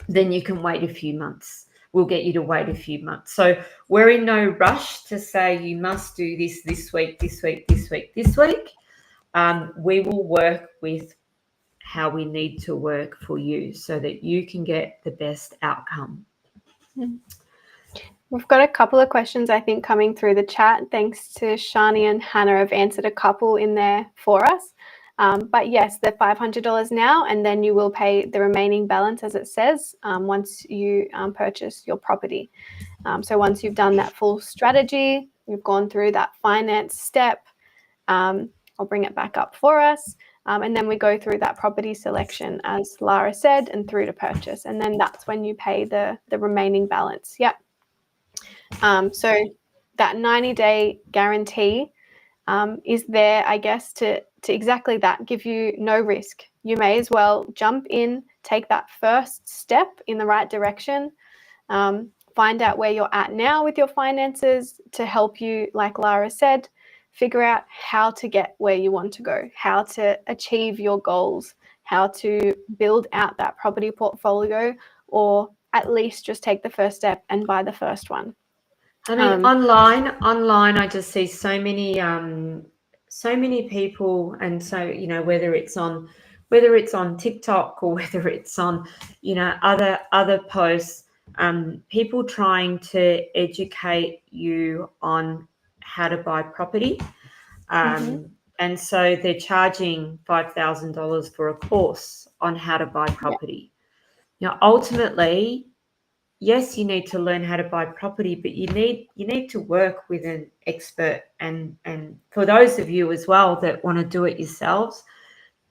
then you can wait a few months. We'll get you to wait a few months. So we're in no rush to say you must do this week, this week, this week, this week. We will work with how we need to work for you so that you can get the best outcome. We've got a couple of questions, I think, coming through the chat. Thanks to Shani and Hannah have answered a couple in there for us. But yes, the $500 now, and then you will pay the remaining balance, as it says, once you purchase your property. So once you've done that full strategy, you've gone through that finance step, I'll bring it back up for us. And then we go through that property selection, as Lara said, and through to purchase. And then that's when you pay the remaining balance. Yep. So that 90-day guarantee is there, I guess, to exactly that, give you no risk. You may as well jump in, take that first step in the right direction, find out where you're at now with your finances to help you, like Lara said, figure out how to get where you want to go, how to achieve your goals, how to build out that property portfolio, or at least just take the first step and buy the first one. I mean, online, I just see so many people, and so whether it's on TikTok or whether it's on other posts, people trying to educate you on how to buy property, and so they're charging $5,000 for a course on how to buy property. Ultimately, yes, you need to learn how to buy property, but you need to work with an expert. And for those of you as well that want to do it yourselves,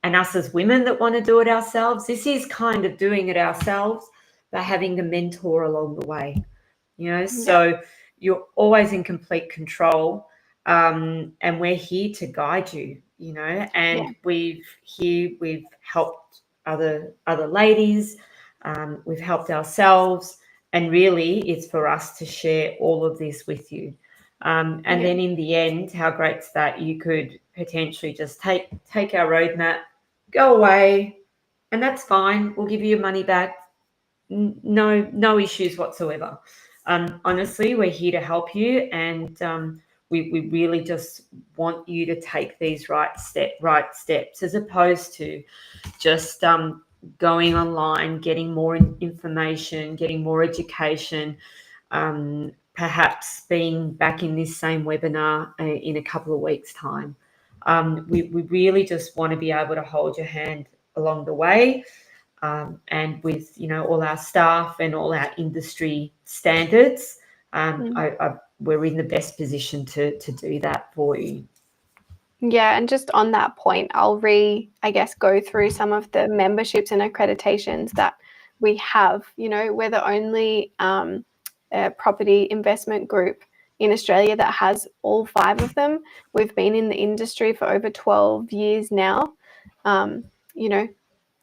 and us as women that want to do it ourselves, this is kind of doing it ourselves, but having a mentor along the way. So you're always in complete control, and we're here to guide you. And we've helped other ladies, we've helped ourselves. And really, it's for us to share all of this with you. And then in the end, how great's that you could potentially just take our roadmap, go away, and that's fine. We'll give you your money back. No issues whatsoever. Honestly, we're here to help you, and we really just want you to take these right steps, as opposed to just going online, getting more information, getting more education, perhaps being back in this same webinar in a couple of weeks' time. We really just want to be able to hold your hand along the way, and with all our staff and all our industry standards, we're in the best position to do that for you. Yeah, and just on that point, I'll go through some of the memberships and accreditations that we have. We're the only property investment group in Australia that has all 5 of them. We've been in the industry for over 12 years now.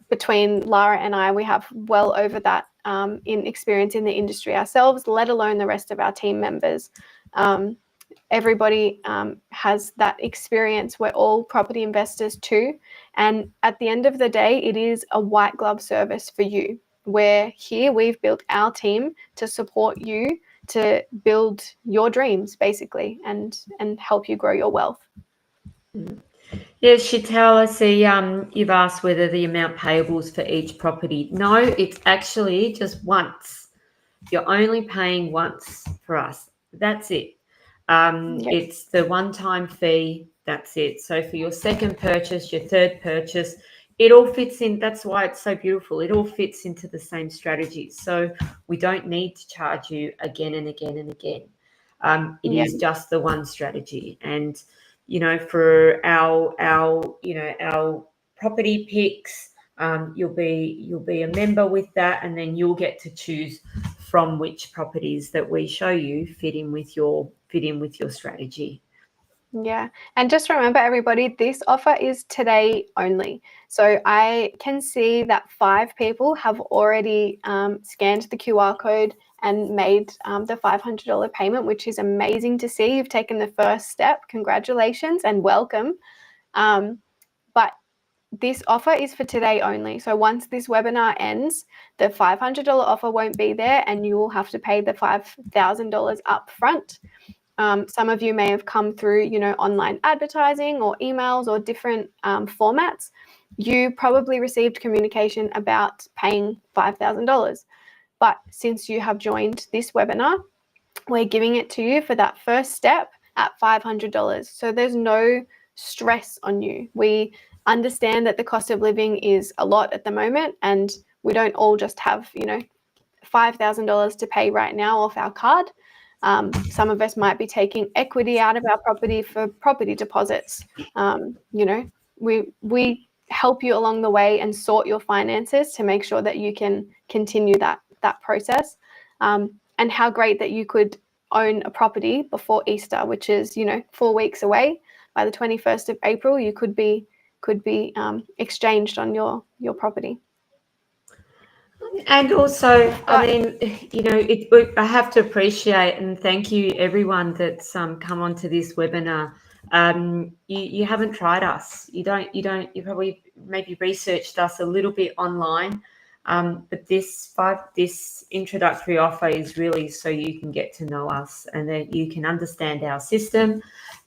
Between Lara and I, we have well over that in experience in the industry ourselves, let alone the rest of our team members. Everybody has that experience. We're all property investors too. And at the end of the day, it is a white glove service for you. We're here, we've built our team to support you to build your dreams, basically, and help you grow your wealth. Yes, Chantal, I see you've asked whether the amount payable is for each property. No, it's actually just once. You're only paying once for us. That's it. It's the one-time fee. That's it. So for your second purchase, your third purchase, it all fits in. That's why it's so beautiful. It all fits into the same strategy. So we don't need to charge you again and again and again. It is just the one strategy. And for our property picks, you'll be a member with that, and then you'll get to choose from which properties that we show you fit in with your strategy. Yeah, and just remember, everybody, this offer is today only. So I can see that 5 people have already scanned the QR code and made the $500 payment, which is amazing to see. You've taken the first step. Congratulations and welcome. But this offer is for today only. So once this webinar ends, the $500 offer won't be there, and you will have to pay the $5,000 up front. Some of you may have come through, online advertising or emails or different formats. You probably received communication about paying $5,000. But since you have joined this webinar, we're giving it to you for that first step at $500. So there's no stress on you. We understand that the cost of living is a lot at the moment, and we don't all just have, $5,000 to pay right now off our card. Some of us might be taking equity out of our property for property deposits. We help you along the way and sort your finances to make sure that you can continue that process. And how great that you could own a property before Easter, which is 4 weeks away. By the 21st of April, you could be exchanged on your property. And also, I mean, I have to appreciate and thank you everyone that's come onto this webinar. You haven't tried us. You probably maybe researched us a little bit online. But this introductory offer is really so you can get to know us and that you can understand our system,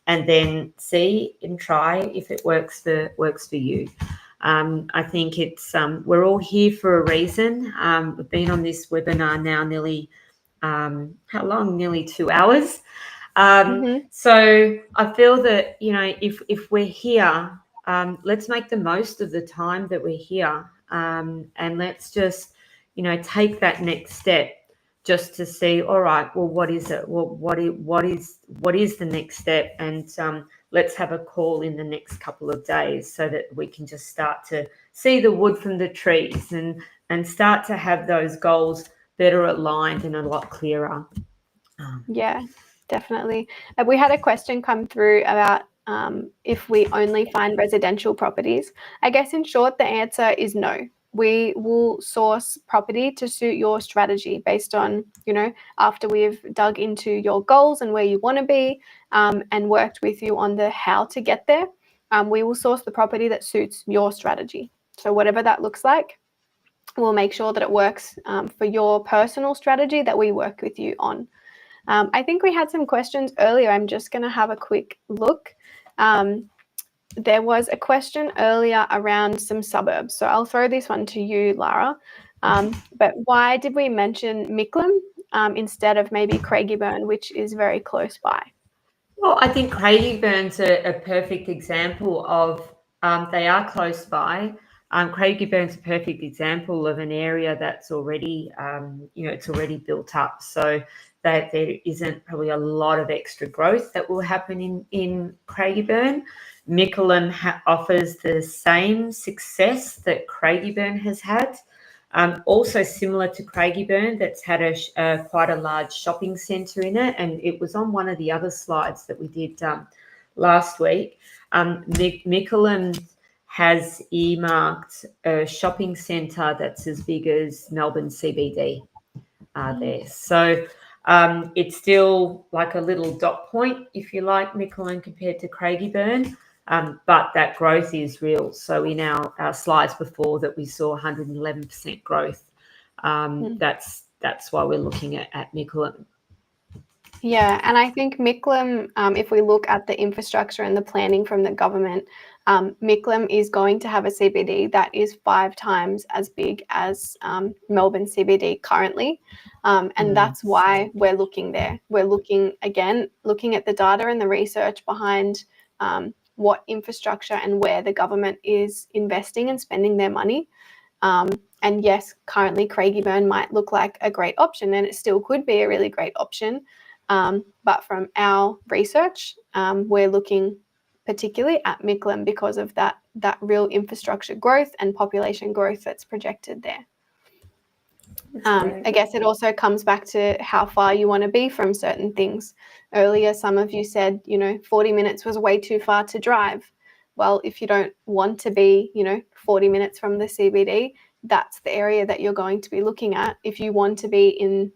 and then see and try if it works for you. I think it's we're all here for a reason. We've been on this webinar now nearly how long? Nearly 2 hours. So I feel that if we're here, let's make the most of the time that we're here. And let's just, take that next step just to see, all right, well, what is it? Well, what is the next step? And let's have a call in the next couple of days so that we can just start to see the wood from the trees and start to have those goals better aligned and a lot clearer. Yeah, definitely. We had a question come through about if we only find residential properties. I guess in short, the answer is no. We will source property to suit your strategy based on, after we've dug into your goals and where you want to be and worked with you on the how to get there. We will source the property that suits your strategy. So whatever that looks like, we'll make sure that it works for your personal strategy that we work with you on. I think we had some questions earlier. I'm just going to have a quick look. There was a question earlier around some suburbs. So I'll throw this one to you, Lara. But why did we mention Micklem instead of maybe Craigieburn, which is very close by? Well, I think Craigieburn's a perfect example of they are close by. Craigieburn's a perfect example of an area that's already, it's already built up. So that there isn't probably a lot of extra growth that will happen in Craigieburn. Micklem offers the same success that Craigieburn has had. Also similar to Craigieburn, that's had quite a large shopping centre in it, and it was on one of the other slides that we did last week. Micklem has earmarked a shopping centre that's as big as Melbourne CBD there. So it's still like a little dot point, if you like, Micklem compared to Craigieburn. But that growth is real. So in our slides before that we saw 111% growth. That's why we're looking at Micklem. Yeah, and I think Micklem, if we look at the infrastructure and the planning from the government, Micklem is going to have a CBD that is 5 times as big as Melbourne CBD currently. And that's why we're looking there. We're looking at the data and the research behind what infrastructure and where the government is investing and spending their money. And yes, currently Craigieburn might look like a great option, and it still could be a really great option. But from our research, we're looking particularly at Micklem because of that real infrastructure growth and population growth that's projected there. I guess it also comes back to how far you want to be from certain things. Earlier, some of you said, 40 minutes was way too far to drive. Well, if you don't want to be, 40 minutes from the CBD, that's the area that you're going to be looking at. If you want to be in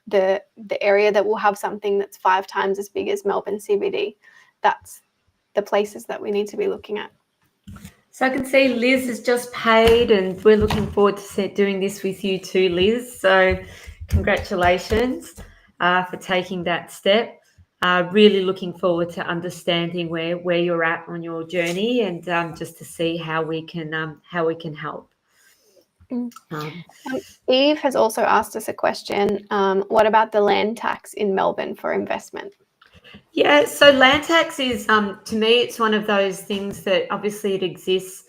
the area that will have something that's 5 times as big as Melbourne CBD, that's the places that we need to be looking at. So I can see Liz has just paid, and we're looking forward to doing this with you too, Liz. So congratulations for taking that step. Really looking forward to understanding where you're at on your journey, and just to see how we can help. Eve has also asked us a question. What about the land tax in Melbourne for investment? Yeah, so land tax is, to me, it's one of those things that obviously it exists.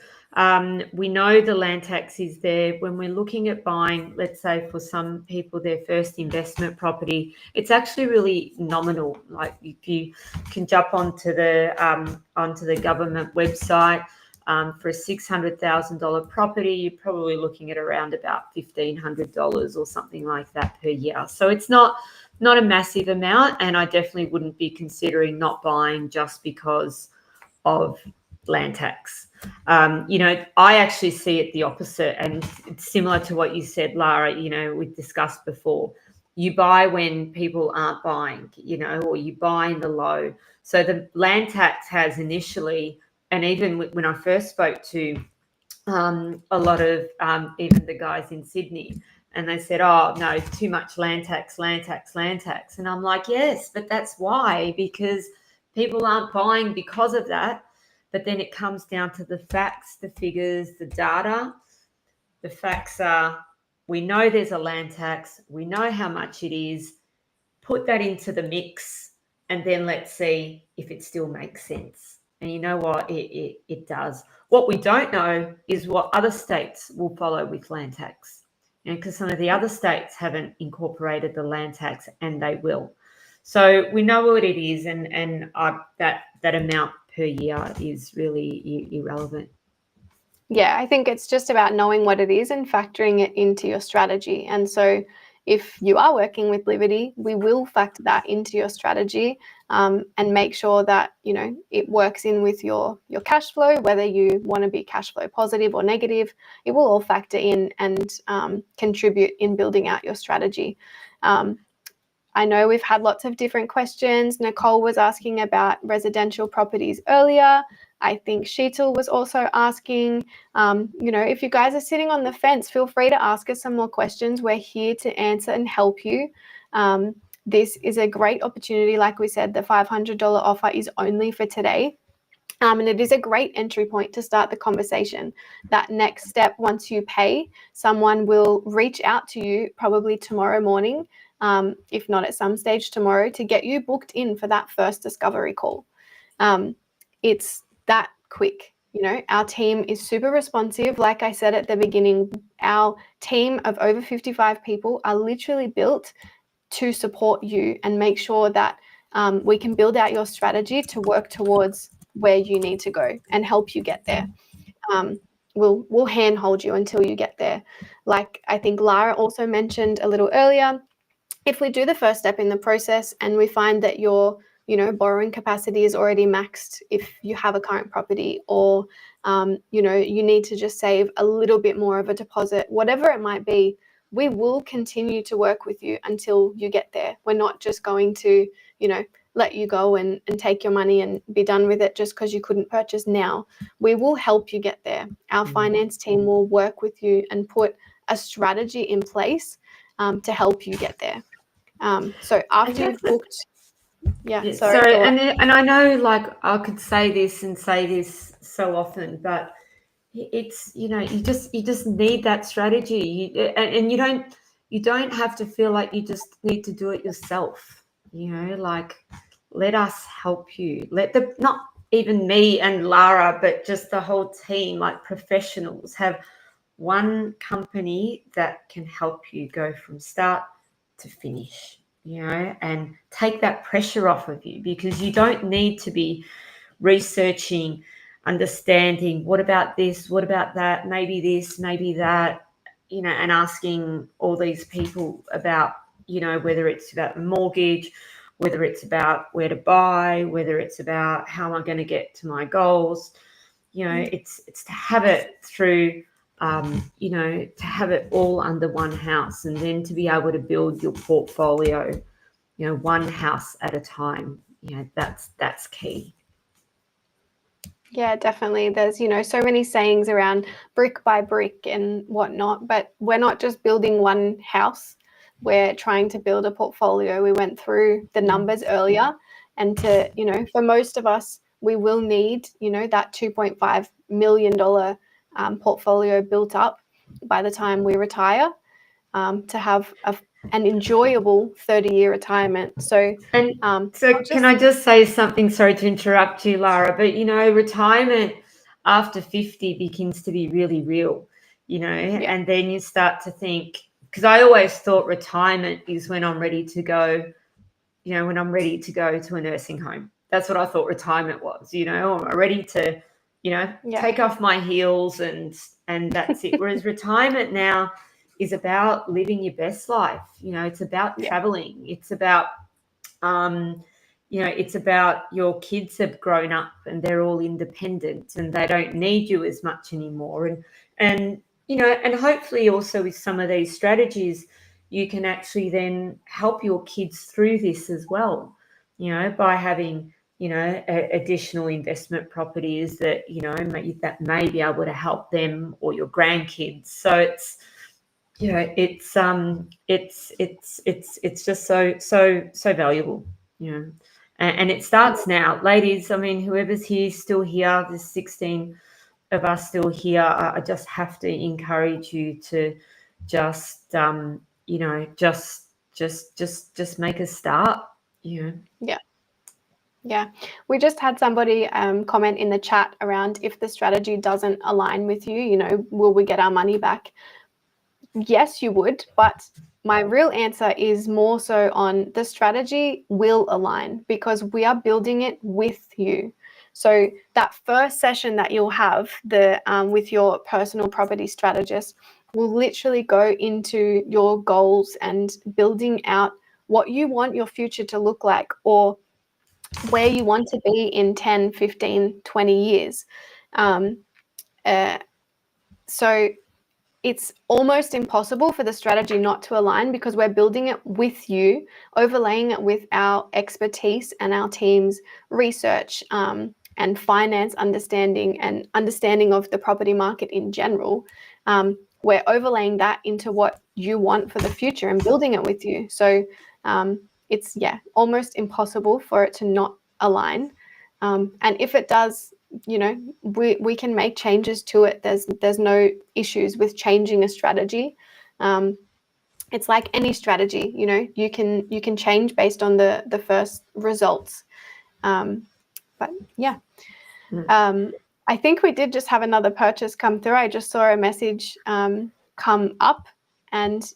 We know the land tax is there when we're looking at buying, let's say for some people, their first investment property. It's actually really nominal. Like if you can jump onto the government website, for a $600,000 property, you're probably looking at around about $1,500 or something like that per year. So it's not a massive amount, and I definitely wouldn't be considering not buying just because of land tax. I actually see it the opposite, and it's similar to what you said, Lara. We've discussed before. You buy when people aren't buying, or you buy in the low. So the land tax has initially, and even when I first spoke to a lot of even the guys in Sydney, and they said, oh, no, too much land tax. And I'm like, yes, but that's why, because people aren't buying because of that. But then it comes down to the facts, the figures, the data. The facts are, we know there's a land tax. We know how much it is. Put that into the mix, and then let's see if it still makes sense. And you know what? It does. What we don't know is what other states will follow with land tax. Because some of the other states haven't incorporated the land tax, and they will. So we know what it is, and that amount per year is really irrelevant. Yeah, I think it's just about knowing what it is and factoring it into your strategy. And so if you are working with Liberty, we will factor that into your strategy, and make sure that, it works in with your cash flow, whether you want to be cash flow positive or negative. It will all factor in and contribute in building out your strategy. I know we've had lots of different questions. Nicole was asking about residential properties earlier. I think Sheetal was also asking, if you guys are sitting on the fence, feel free to ask us some more questions. We're here to answer and help you. This is a great opportunity. Like we said, the $500 offer is only for today. And it is a great entry point to start the conversation. That next step, once you pay, someone will reach out to you probably tomorrow morning, if not at some stage tomorrow, to get you booked in for that first discovery call. It's that quick. Our team is super responsive. Like I said at the beginning, our team of over 55 people are literally built to support you and make sure that we can build out your strategy to work towards where you need to go and help you get there. We'll handhold you until you get there. Like I think Lara also mentioned a little earlier, if we do the first step in the process and we find that your borrowing capacity is already maxed if you have a current property, or you need to just save a little bit more of a deposit, whatever it might be, we will continue to work with you until you get there. We're not just going to let you go and take your money and be done with it just because you couldn't purchase now. We will help you get there. Our finance team will work with you and put a strategy in place to help you get there. So after you've booked, sorry. And I know, like, I could say this so often, but it's you just need that strategy, and you don't have to feel like you just need to do it yourself. Like, let us help you. Not even me and Lara, but just the whole team, like professionals, have one company that can help you go from start to finish, and take that pressure off of you, because you don't need to be researching, understanding, what about this, what about that, maybe this, maybe that, and asking all these people about, whether it's about mortgage, whether it's about where to buy, whether it's about how am I going to get to my goals. It's to have it through, to have it all under one house, and then to be able to build your portfolio, one house at a time. That's key. Yeah, definitely. There's, so many sayings around brick by brick and whatnot, but we're not just building one house. We're trying to build a portfolio. We went through the numbers earlier, and for most of us, we will need, that $2.5 million portfolio built up by the time we retire, to have an enjoyable 30-year retirement. So, And so, not can just I just say something? Sorry to interrupt you, Lara, but retirement after 50 begins to be really real, and then you start to think, because I always thought retirement is when I'm ready to go, when I'm ready to go to a nursing home. That's what I thought retirement was, I'm ready to, take off my heels and that's it. Whereas retirement now is about living your best life. It's about traveling. It's about it's about your kids have grown up and they're all independent and they don't need you as much anymore. And hopefully also with some of these strategies, you can actually then help your kids through this as well, by having, additional investment properties that, that may be able to help them or your grandkids. So it's just so valuable, and it starts now, ladies. I mean, whoever's here still here, there's 16 of us still here. I just have to encourage you to just just make a start. Yeah, we just had somebody comment in the chat around, if the strategy doesn't align with you, will we get our money back? Yes, you would, but my real answer is more so on the strategy will align because we are building it with you. So that first session that you'll have with your personal property strategist will literally go into your goals and building out what you want your future to look like, or where you want to be in 10, 15, 20 years. So it's almost impossible for the strategy not to align because we're building it with you, overlaying it with our expertise and our team's research, and finance understanding and understanding of the property market in general. We're overlaying that into what you want for the future and building it with you. So it's almost impossible for it to not align. And if it does, we can make changes to it. There's no issues with changing a strategy. It's like any strategy, you can change based on the first results. But yeah. I think we did just have another purchase come through. I just saw a message come up. And,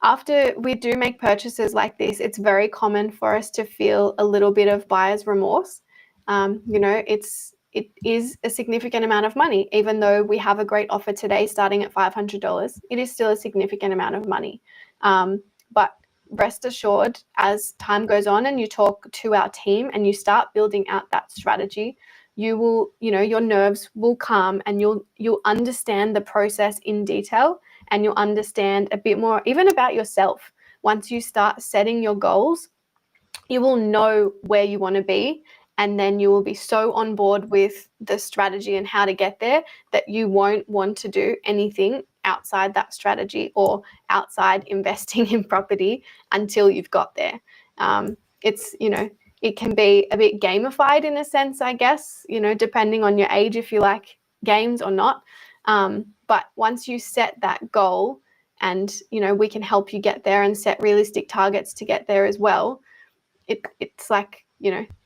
after we do make purchases like this, it's very common for us to feel a little bit of buyer's remorse. It is a significant amount of money. Even though we have a great offer today starting at $500, it is still a significant amount of money. But rest assured, as time goes on and you talk to our team and you start building out that strategy, you will, your nerves will calm and you'll understand the process in detail, and you'll understand a bit more even about yourself. Once you start setting your goals, you will know where you want to be, and then you will be so on board with the strategy and how to get there that you won't want to do anything outside that strategy or outside investing in property until you've got there. It's, it can be a bit gamified in a sense, I guess, depending on your age, if you like games or not. But once you set that goal and, we can help you get there and set realistic targets to get there as well, it's like,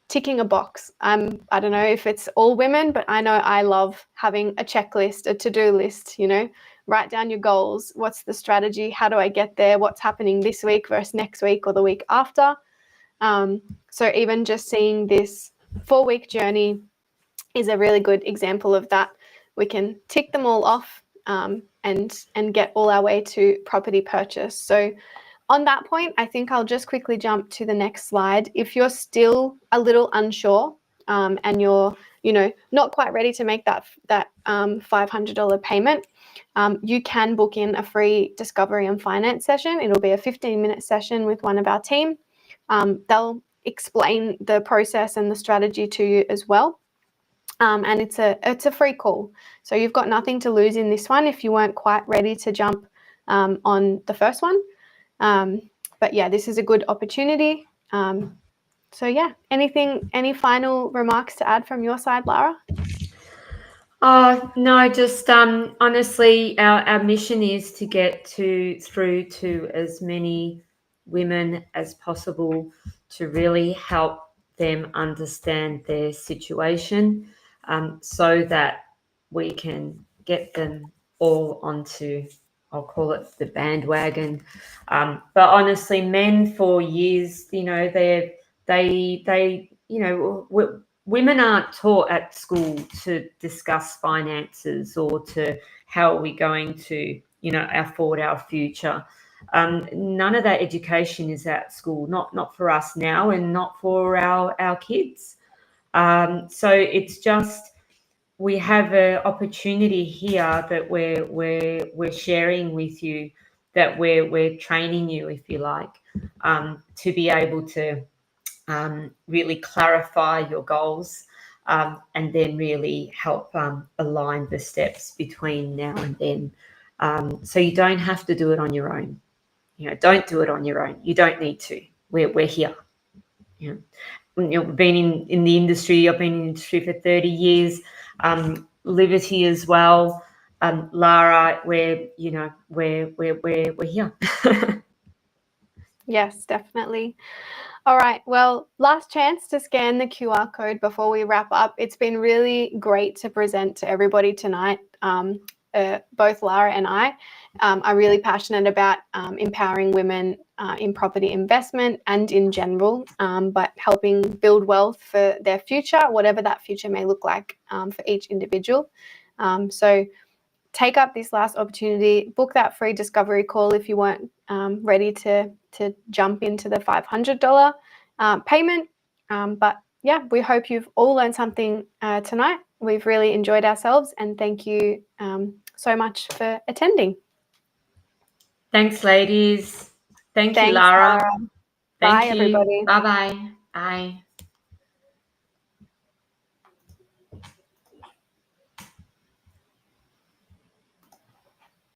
ticking a box. I don't know if it's all women, but I know I love having a checklist, a to-do list, write down your goals. What's the strategy? How do I get there? What's happening this week versus next week or the week after? So even just seeing this 4-week journey is a really good example of that. We can tick them all off and get all our way to property purchase. So on that point, I think I'll just quickly jump to the next slide. If you're still a little unsure and you're, not quite ready to make that $500 payment, you can book in a free discovery and finance session. It'll be a 15-minute session with one of our team. They'll explain the process and the strategy to you as well. And it's a free call. So you've got nothing to lose in this one if you weren't quite ready to jump on the first one. But yeah, this is a good opportunity. So yeah, any final remarks to add from your side, Lara? Oh, no, just honestly, our mission is to get through to as many women as possible to really help them understand their situation, so that we can get them all onto, I'll call it the bandwagon. But honestly, men for years, women aren't taught at school to discuss finances or to how are we going to, afford our future. None of that education is at school, not for us now and not for our kids. So it's just, we have an opportunity here that we're sharing with you, that we're training you, if you like, to be able to really clarify your goals, and then really help align the steps between now and then. So you don't have to do it on your own. Don't do it on your own. You don't need to. We're here. We've been in the industry. I've been in the industry for 30 years. Liberty as well. Lara, we're here. Yes, definitely. All right. Well, last chance to scan the QR code before we wrap up. It's been really great to present to everybody tonight. Both Lara and I are really passionate about empowering women in property investment and in general, but helping build wealth for their future, whatever that future may look like for each individual. So take up this last opportunity, book that free discovery call if you weren't ready to jump into the $500 payment. But yeah, we hope you've all learned something tonight. We've really enjoyed ourselves, and thank you so much for attending. Thanks, ladies. Thank you, Thanks, Lara. Lara. Thank Bye, you. everybody. Bye-bye. Bye.